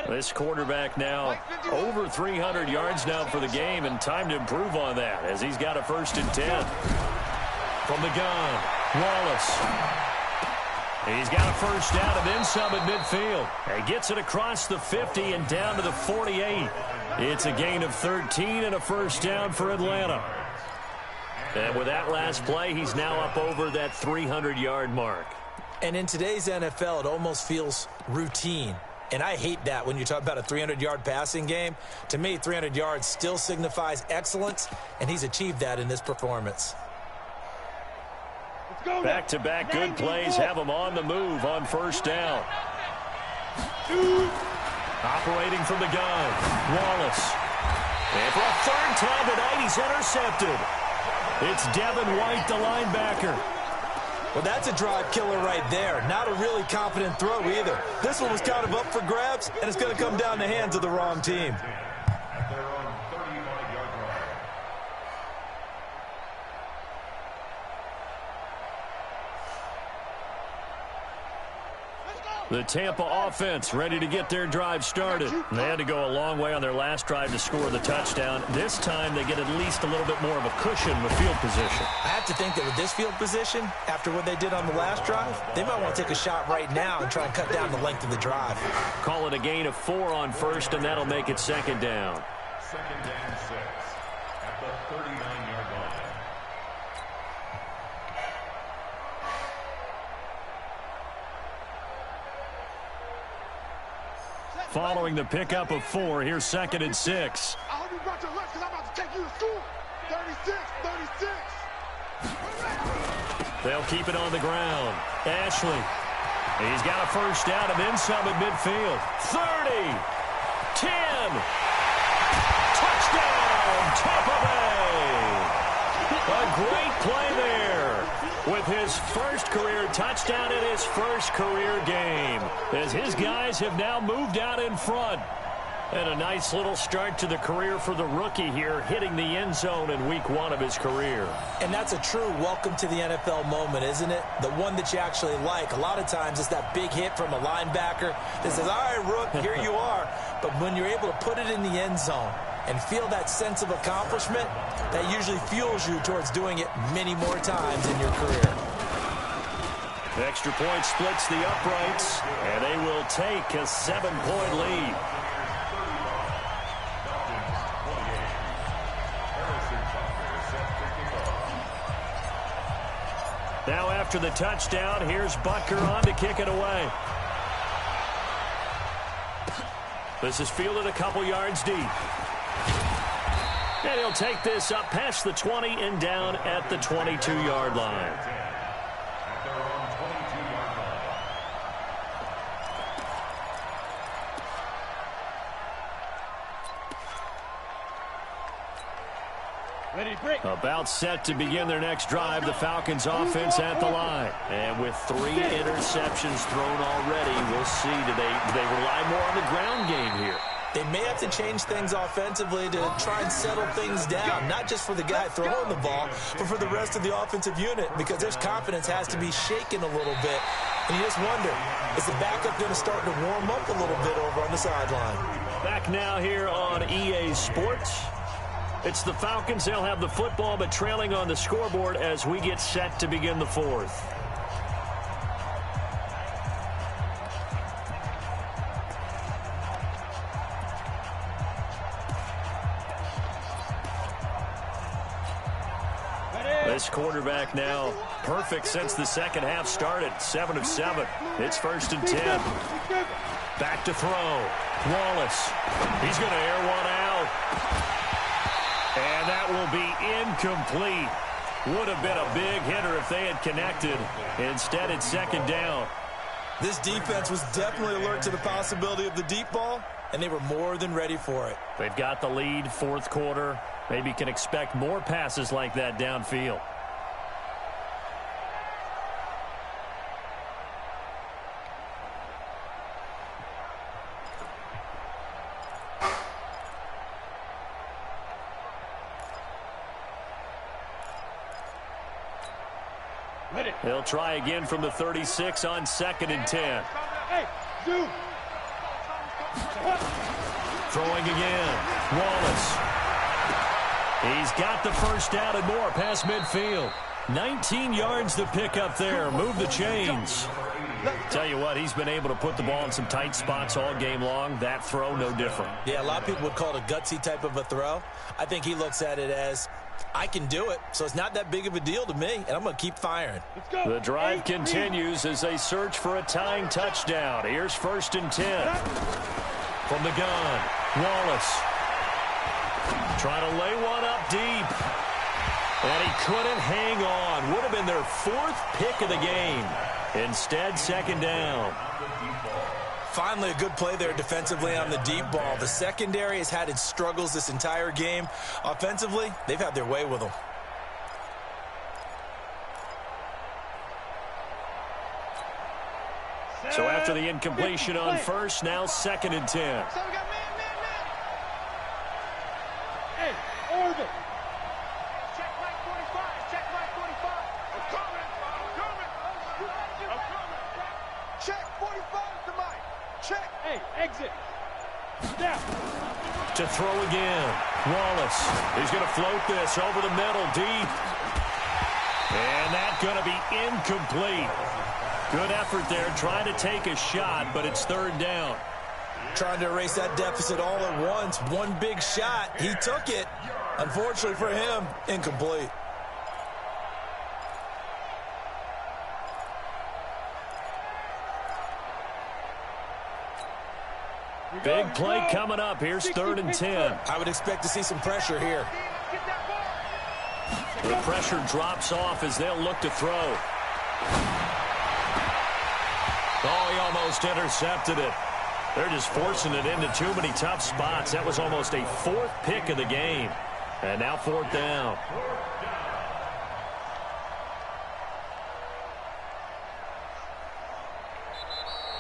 This quarterback now over 300 yards now for the game, and time to improve on that as he's got a 1st and 10. From the gun, Wallace. He's got a 1st down and then some at midfield. He gets it across the 50 and down to the 48. It's a gain of 13 and a 1st down for Atlanta. And with that last play, he's now up over that 300-yard mark. And in today's NFL, it almost feels routine. And I hate that when you talk about a 300-yard passing game. To me, 300 yards still signifies excellence, and he's achieved that in this performance. Back-to-back good plays have him on the move on 1st down. Operating from the gun, Wallace. And for a 3rd time tonight, he's intercepted. It's Devin White, the linebacker. Well, that's a drive killer right there. Not a really confident throw either. This one was kind of up for grabs, and it's going to come down the hands of the wrong team. The Tampa offense ready to get their drive started. They had to go a long way on their last drive to score the touchdown. This time they get at least a little bit more of a cushion with field position. I have to think that with this field position, after what they did on the last drive, they might want to take a shot right now and try and cut down the length of the drive. Call it a gain of 4 on 1st, and that'll make it 2nd down. 2nd and 6 at the 39-yard line. Following the pickup of 4, here's 2nd and 6. I hope you brought your lunch because I'm about to take you to school. 36, 36. They'll keep it on the ground. Ashley. He's got a 1st down and then some at midfield. 30. 10. Touchdown, Tampa Bay. A great play there with his 1st career touchdown in his 1st career game, as his guys have now moved out in front. And a nice little start to the career for the rookie here, hitting the end zone in week 1 of his career. And that's a true welcome to the NFL moment, isn't it? The one that you actually like. A lot of times it's that big hit from a linebacker that says, all right, Rook, here you are. But when you're able to put it in the end zone and feel that sense of accomplishment, that usually fuels you towards doing it many more times in your career. The extra point splits the uprights, and they will take a 7-point lead. Now after the touchdown, here's Butker on to kick it away. This is fielded a couple yards deep. And he'll take this up past the 20 and down at the 22-yard line. About set to begin their next drive, the Falcons offense at the line. And with 3 interceptions thrown already, we'll see, do they rely more on the ground game here? They may have to change things offensively to try and settle things down, not just for the guy throwing the ball, but for the rest of the offensive unit, because their confidence has to be shaken a little bit. And you just wonder, is the backup going to start to warm up a little bit over on the sideline? Back now here on EA Sports. It's the Falcons. They'll have the football, but trailing on the scoreboard as we get set to begin the fourth. This quarterback now perfect since the second half started. 7 of 7. It's 1st and 10. Back to throw. Wallace. He's going to air one out. And that will be incomplete. Would have been a big hitter if they had connected. Instead, it's 2nd down. This defense was definitely alert to the possibility of the deep ball, and they were more than ready for it. They've got the lead, 4th quarter. Maybe can expect more passes like that downfield. They'll try again from the 36 on 2nd and 10. Throwing again. Wallace. He's got the first down and more past midfield. 19 yards to pick up there. Move the chains. Tell you what, he's been able to put the ball in some tight spots all game long. That throw, no different. Yeah, a lot of people would call it a gutsy type of a throw. I think he looks at it as, I can do it, so it's not that big of a deal to me, and I'm going to keep firing. The drive continues as they search for a tying touchdown. Here's 1st and 10. From the gun, Wallace. Trying to lay one up deep. And he couldn't hang on. Would have been their 4th pick of the game. Instead, 2nd down. Finally, a good play there defensively on the deep ball. The secondary has had its struggles this entire game. Offensively, they've had their way with them. So after the incompletion on 1st, now 2nd and 10. Hey, orbit. Check right 45. Check right 45. I'm coming. Check 45 to Mike. Check. Hey, exit. Step. To throw again. Wallace. He's going to float this over the middle deep. And that's going to be incomplete. Good effort there, trying to take a shot, but it's 3rd down. Trying to erase that deficit all at once. One big shot. He took it. Unfortunately for him, incomplete. Big play coming up. Here's 3rd and 10. I would expect to see some pressure here. The pressure drops off as they'll look to throw. Oh, he almost intercepted it. They're just forcing it into too many tough spots. That was almost a 4th pick of the game. And now 4th down.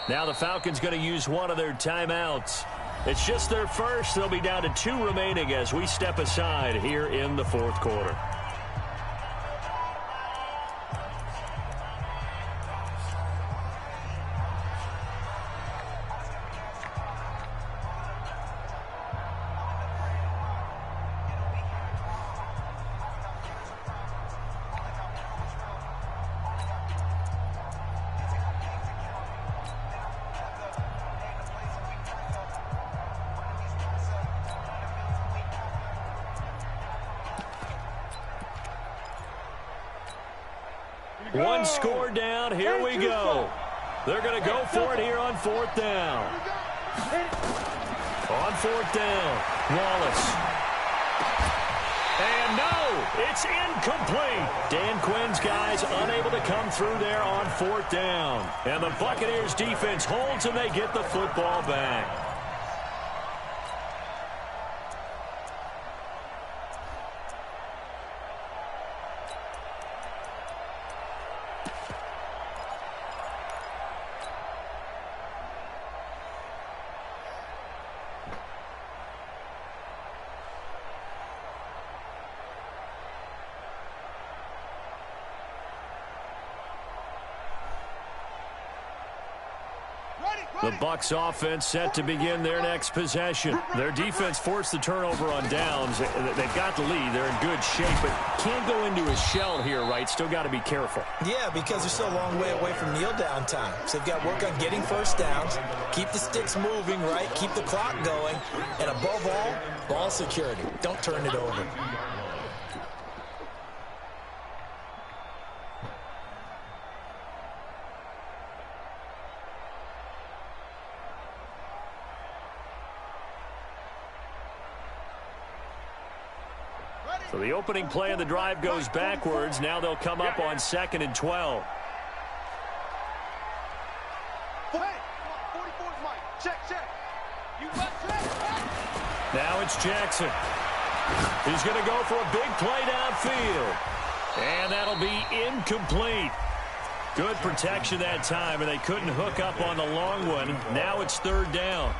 Now the Falcons going to use one of their timeouts. It's just their first. They'll be down to 2 remaining as we step aside here in the 4th quarter. One score down. Here we go. They're going to go for it here on fourth down. On fourth down, Wallace. And no, it's incomplete. Dan Quinn's guys unable to come through there on fourth down. And the Buccaneers defense holds and they get the football back. The Bucs offense set to begin their next possession. Their defense forced the turnover on downs. They've got the lead. They're in good shape, but can't go into a shell here, right? Still got to be careful. Yeah, because they're still a long way away from kneel down time. So they've got to work on getting first downs, keep the sticks moving, right? Keep the clock going. And above all, ball security. Don't turn it over. So the opening play of the drive goes backwards. Now they'll come up on 2nd and 12. Now it's Jackson. He's going to go for a big play downfield. And that'll be incomplete. Good protection that time, and they couldn't hook up on the long one. Now it's third down.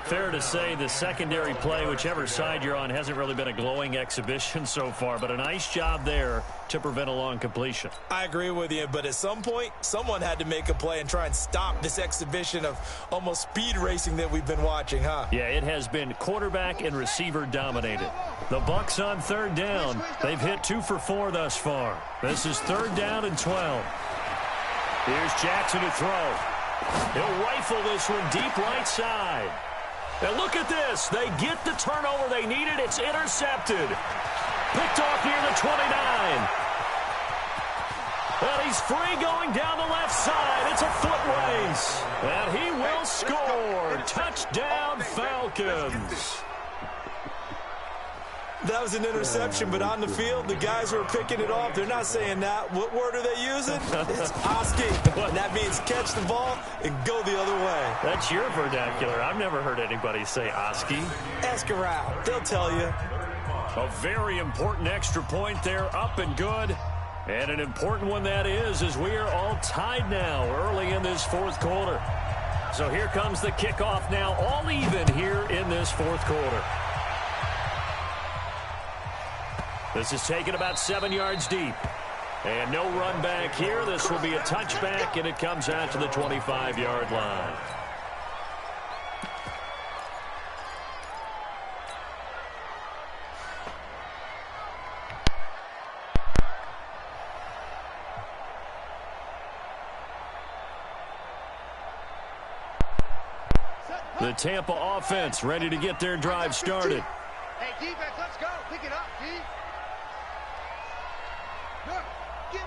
Fair to say the secondary play, whichever side you're on, hasn't really been a glowing exhibition so far, but a nice job there to prevent a long completion. I agree with you, but at some point, someone had to make a play and try and stop this exhibition of almost speed racing that we've been watching, huh? Yeah, it has been quarterback and receiver dominated. The Bucs on third down. They've hit 2 for 4 thus far. This is third down and 12. Here's Jackson to throw. He'll rifle this one deep right side. And look at this. They get the turnover they needed. It's intercepted. Picked off near the 29. And he's free going down the left side. It's a foot race. And he will score. Touchdown, Falcons. That was an interception, but on the field, the guys who are picking it off, they're not saying that. What word are they using? It's Oski. And that means catch the ball and go the other way. That's your vernacular. I've never heard anybody say Oski. Ask around. They'll tell you. A very important extra point there, up and good. And an important one that is, as we are all tied now early in this fourth quarter. So here comes the kickoff now, all even here in this fourth quarter. This is taken about 7 yards deep. And no run back here. This will be a touchback, and it comes out to the 25-yard line. The Tampa offense ready to get their drive started. Hey, defense, let's go. Pick it up, D. Good. Give it.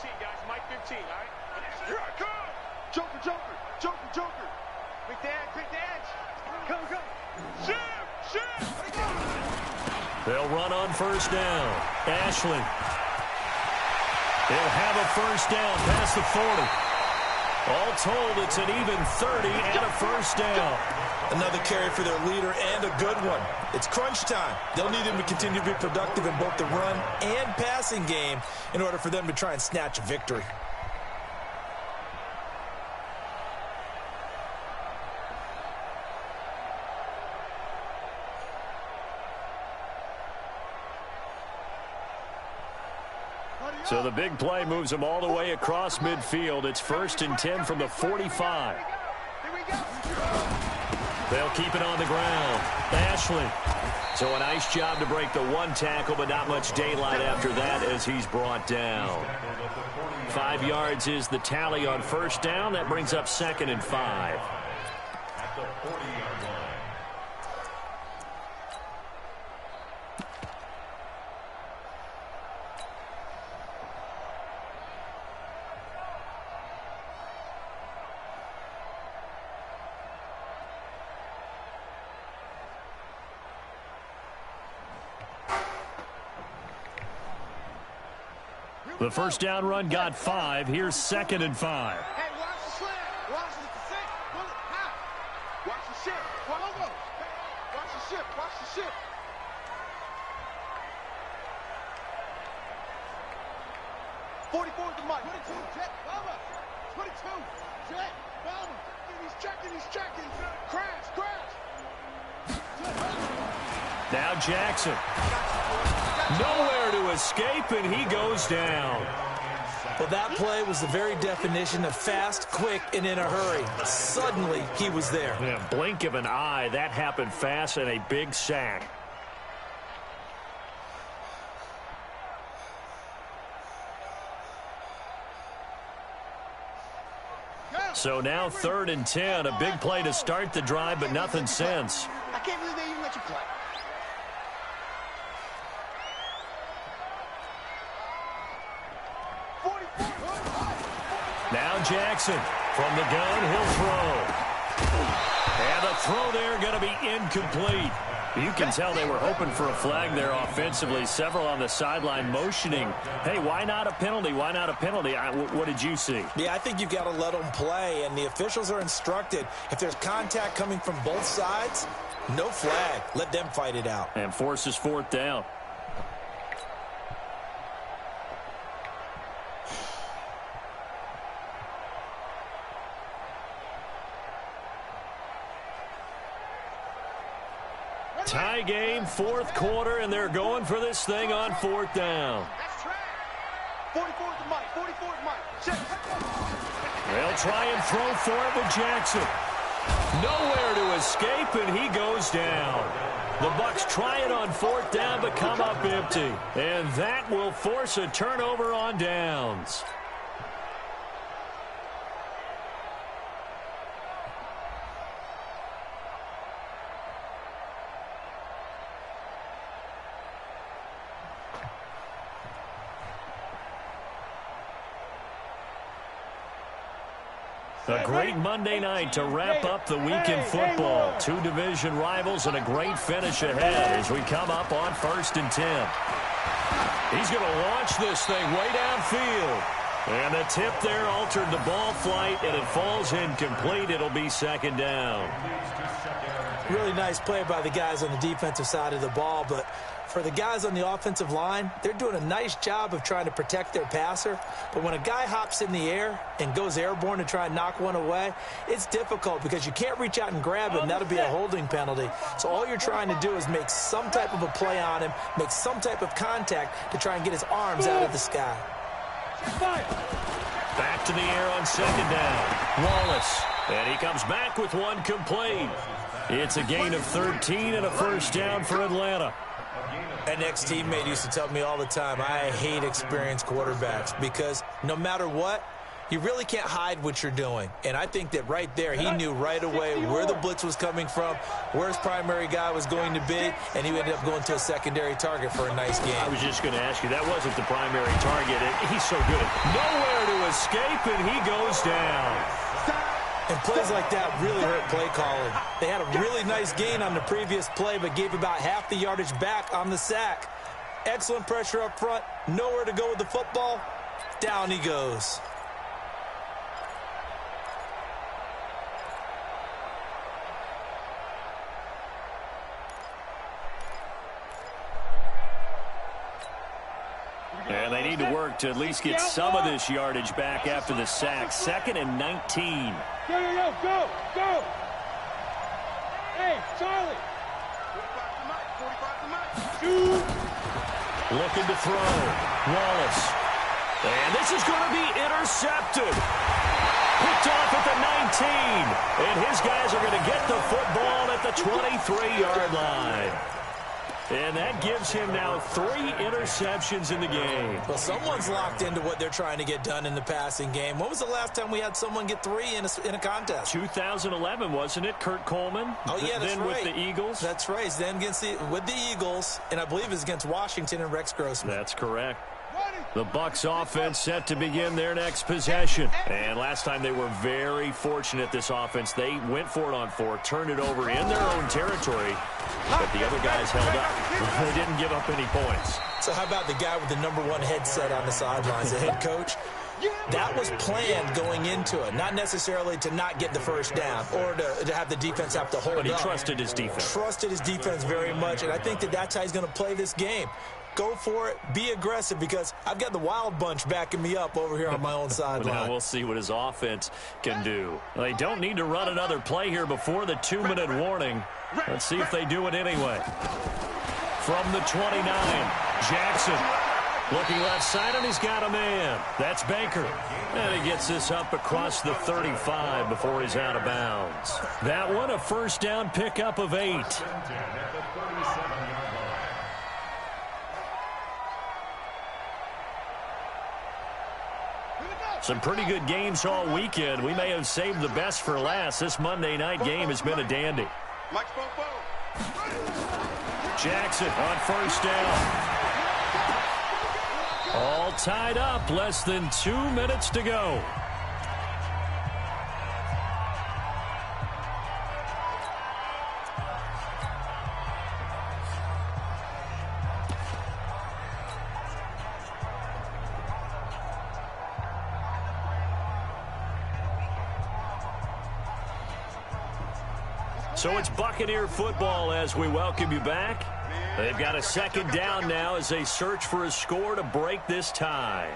15, guys. Mike 15, all right? Here I come. Joker, Joker. Joker, Joker. Big dance, big dance. Come, come. Shim. They'll run on first down. Ashley. They'll have a first down past the 40. All told, it's an even 30 and a first down. Another carry for their leader and a good one. It's crunch time. They'll need him to continue to be productive in both the run and passing game in order for them to try and snatch a victory. So the big play moves them all the way across midfield. It's 1st and 10 from the 45. They'll keep it on the ground. Ashley. So a nice job to break the one tackle, but not much daylight after that as he's brought down. 5 yards is the tally on first down. That brings up 2nd and 5. The first down run got 5. Here's 2nd and 5. Hey, watch the slant. Watch the ship. Watch the ship. Watch the ship. Watch the ship. 44 is the mic. 22, Jet, Bama. 22, Jet, Bama. He's checking. Crash. Now Jackson. Nowhere to escape, and he goes down. Well, that play was the very definition of fast, quick, and in a hurry. Suddenly, he was there. Yeah, blink of an eye, that happened fast, and a big sack. So now 3rd and 10, a big play to start the drive, but nothing since. I can't believe they even let you play. Now Jackson from the gun, he'll throw. And the throw there going to be incomplete. You can tell they were hoping for a flag there offensively. Several on the sideline motioning, hey, why not a penalty? Why not a penalty? What did you see? Yeah, I think you've got to let them play, and the officials are instructed. If there's contact coming from both sides, no flag. Let them fight it out. And forces 4th down. Tie game, 4th quarter, and they're going for this thing on 4th down. That's track. 44 is the mic. 44 is the mic. Check. They'll try and throw for it with Jackson. Nowhere to escape, and he goes down. The Bucs try it on 4th down, but come up empty. And that will force a turnover on downs. A great Monday night to wrap up the week in football. 2 division rivals and a great finish ahead as we come up on 1st and 10. He's going to launch this thing way downfield. And the tip there altered the ball flight, and it falls incomplete. It'll be 2nd down. Really nice play by the guys on the defensive side of the ball, but for the guys on the offensive line, they're doing a nice job of trying to protect their passer. But when a guy hops in the air and goes airborne to try and knock one away, it's difficult because you can't reach out and grab him. That'll be a holding penalty. So all you're trying to do is make some type of a play on him, make some type of contact to try and get his arms out of the sky. Back to the air on 2nd down. Wallace. And he comes back with one complete. It's a gain of 13 and a 1st down for Atlanta. An ex-teammate used to tell me all the time, I hate experienced quarterbacks because no matter what, you really can't hide what you're doing. And I think that right there, he knew right away where the blitz was coming from, where his primary guy was going to be, and he ended up going to a secondary target for a nice game. I was just going to ask you, that wasn't the primary target. He's so good. Nowhere to escape, and he goes down. And plays like that really hurt play calling. They had a really nice gain on the previous play, but gave about half the yardage back on the sack. Excellent pressure up front. Nowhere to go with the football. Down he goes. And they need to work to at least get some of this yardage back after the sack. 2nd and 19. Go. Hey, Charlie. 45 to mic. Looking to throw. Wallace. And this is going to be intercepted. Picked off at the 19. And his guys are going to get the football at the 23-yard line. And that gives him now 3 interceptions in the game. Well, someone's locked into what they're trying to get done in the passing game. When was the last time we had someone get 3 in a contest? 2011, wasn't it? Kurt Coleman? Oh, yeah, that's then right. With the Eagles? That's right. Then with the Eagles, and I believe it's against Washington and Rex Grossman. That's correct. The Bucs offense set to begin their next possession. And last time they were very fortunate, this offense. They went for it on 4, turned it over in their own territory, but the other guys held up. They didn't give up any points. So how about the guy with the #1 headset on the sidelines, the head coach? That was planned going into it, not necessarily to not get the first down or to have the defense have to hold up. But he trusted his defense. Trusted his defense very much, and I think that's how he's going to play this game. Go for it. Be aggressive, because I've got the wild bunch backing me up over here on my own sideline. Now we'll see what his offense can do. They don't need to run another play here before the 2-minute warning. Let's see if they do it anyway. From the 29, Jackson looking left side, and he's got a man. That's Baker. And he gets this up across the 35 before he's out of bounds. That one, a first down pickup of 8. Some pretty good games all weekend. We may have saved the best for last. This Monday night game has been a dandy. Jackson on first down. All tied up. Less than 2 minutes to go. So it's Buccaneer football as we welcome you back. They've got a second down now as they search for a score to break this tie.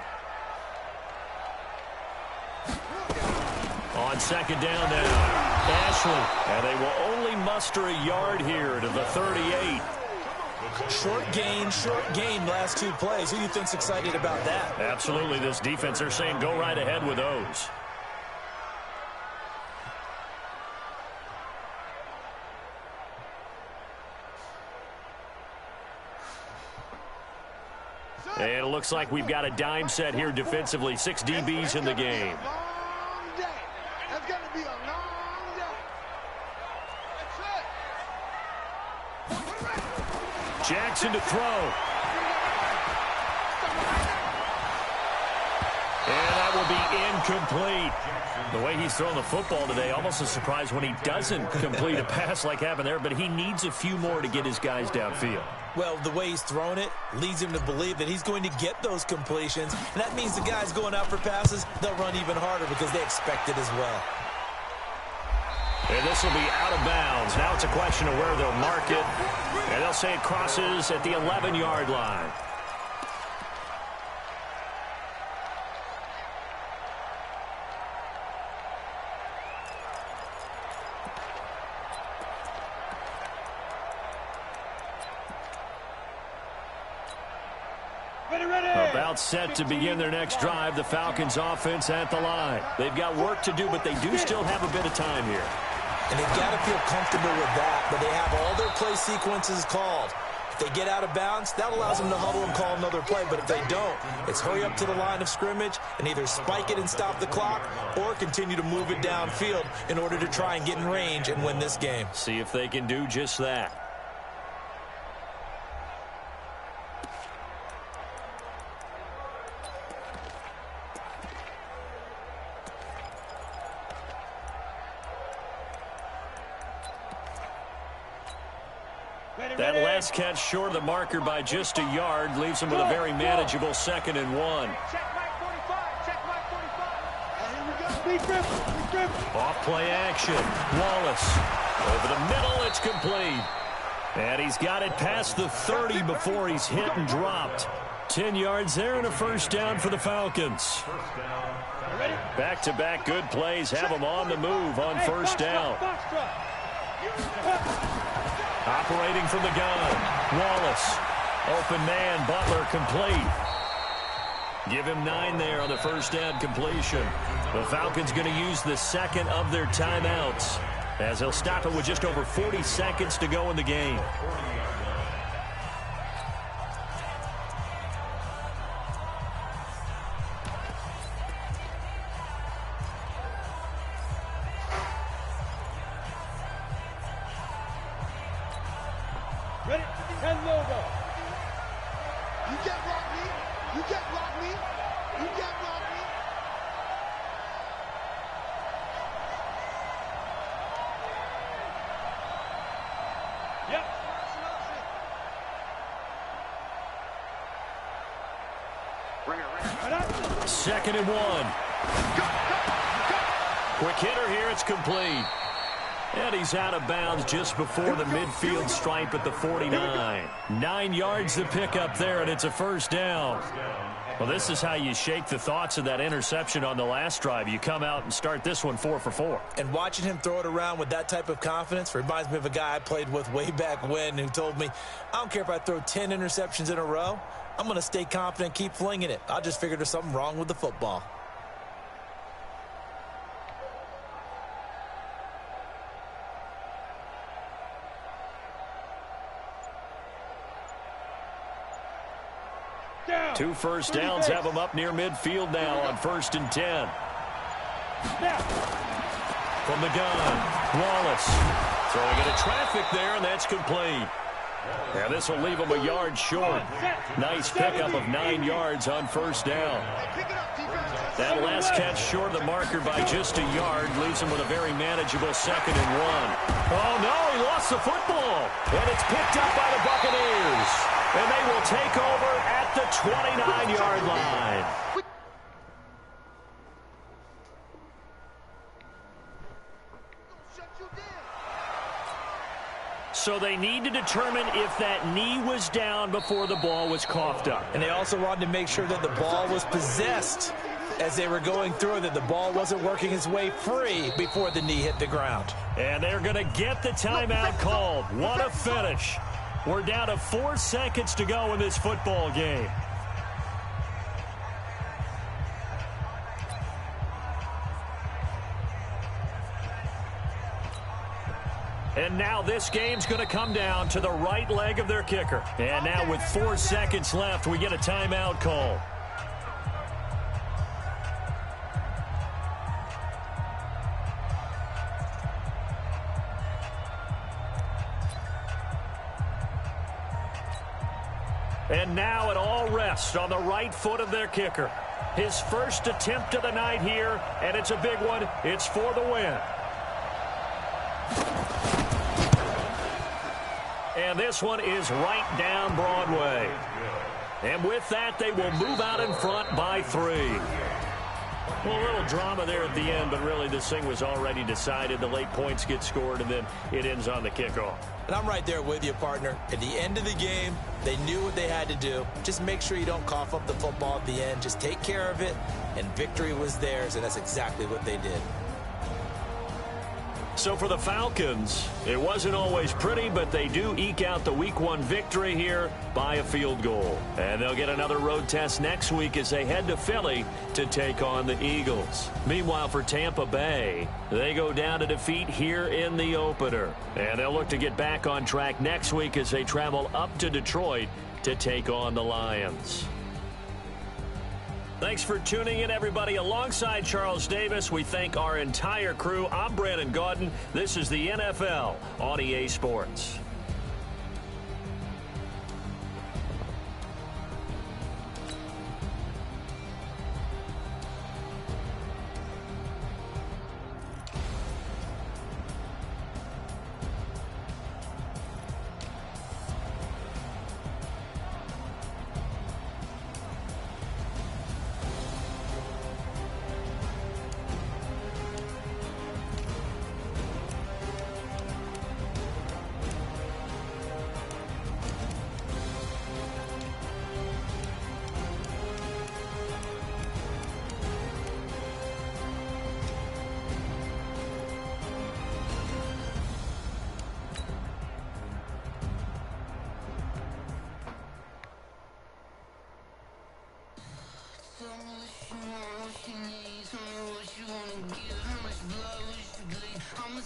On second down now, Ashley. And they will only muster a yard here to the 38. Short gain last 2 plays. Who do you think's excited about that? Absolutely. This defense, they're saying go right ahead with those. And it looks like we've got a dime set here defensively. 6 DBs in the game. That's going to be a long day. That's it. Jackson to throw. And that will be incomplete. The way he's thrown the football today, almost a surprise when he doesn't complete a pass like happened there, but he needs a few more to get his guys downfield. Well, the way he's thrown it leads him to believe that he's going to get those completions, and that means the guys going out for passes, they'll run even harder because they expect it as well. And this will be out of bounds. Now it's a question of where they'll mark it, and they'll say it crosses at the 11-yard line. About set to begin their next drive. The Falcons offense at the line. They've got work to do, but they do still have a bit of time here. And they've got to feel comfortable with that, but they have all their play sequences called. If they get out of bounds, that allows them to huddle and call another play, but if they don't, it's hurry up to the line of scrimmage and either spike it and stop the clock or continue to move it downfield in order to try and get in range and win this game. See if they can do just that. That last catch short of the marker by just a yard leaves him with a very manageable 2nd and 1. Check Mike 45. Check Mike 45. Here we go. Off play action. Wallace over the middle. It's complete. And he's got it past the 30 before he's hit and dropped. 10 yards there and a first down for the Falcons. Back-to-back good plays have them on the move on first down. Operating from the gun. Wallace. Open man. Butler complete. Give him 9 there on the first down completion. The Falcons going to use the second of their timeouts as they'll stop it with just over 40 seconds to go in the game. Ready? 10 logo. You get Rocky. You can't block me. You can't block me. Yep. Bring it. Second and 1. Quick hitter here. It's complete. And he's out of bounds just before the midfield stripe at the 49. 9 yards to pick up there, and it's a first down. Well, this is how you shake the thoughts of that interception on the last drive. You come out and start this one 4 for 4. And watching him throw it around with that type of confidence reminds me of a guy I played with way back when who told me, I don't care if I throw 10 interceptions in a row. I'm going to stay confident, keep flinging it. I just figured there's something wrong with the football. Two first downs have them up near midfield now on 1st and 10. From the gun, Wallace throwing into traffic there, and that's complete. Yeah, this will leave him a yard short. Nice pickup of 9 yards on first down. That last catch short of the marker by just a yard leaves him with a very manageable 2nd and 1. Oh, no, he lost the football. And it's picked up by the Buccaneers. And they will take over at the 29-yard line. So they need to determine if that knee was down before the ball was coughed up. And they also wanted to make sure that the ball was possessed as they were going through, that the ball wasn't working its way free before the knee hit the ground. And they're going to get the timeout called. What a finish. We're down to 4 seconds to go in this football game. And now this game's going to come down to the right leg of their kicker. And now with 4 seconds left, we get a timeout call. And now it all rests on the right foot of their kicker. His first attempt of the night here, and it's a big one. It's for the win. And this one is right down Broadway. And with that, they will move out in front by 3. Well, a little drama there at the end, but really this thing was already decided. The late points get scored, and then it ends on the kickoff. And I'm right there with you, partner. At the end of the game, they knew what they had to do. Just make sure you don't cough up the football at the end. Just take care of it, and victory was theirs, and that's exactly what they did. So for the Falcons, it wasn't always pretty, but they do eke out the Week 1 victory here by a field goal. And they'll get another road test next week as they head to Philly to take on the Eagles. Meanwhile, for Tampa Bay, they go down to defeat here in the opener. And they'll look to get back on track next week as they travel up to Detroit to take on the Lions. Thanks for tuning in, everybody. Alongside Charles Davis, we thank our entire crew. I'm Brandon Gaudin. This is the NFL on EA Sports. What you need, tell me what you wanna give, how much blood, what you bleed. I'm a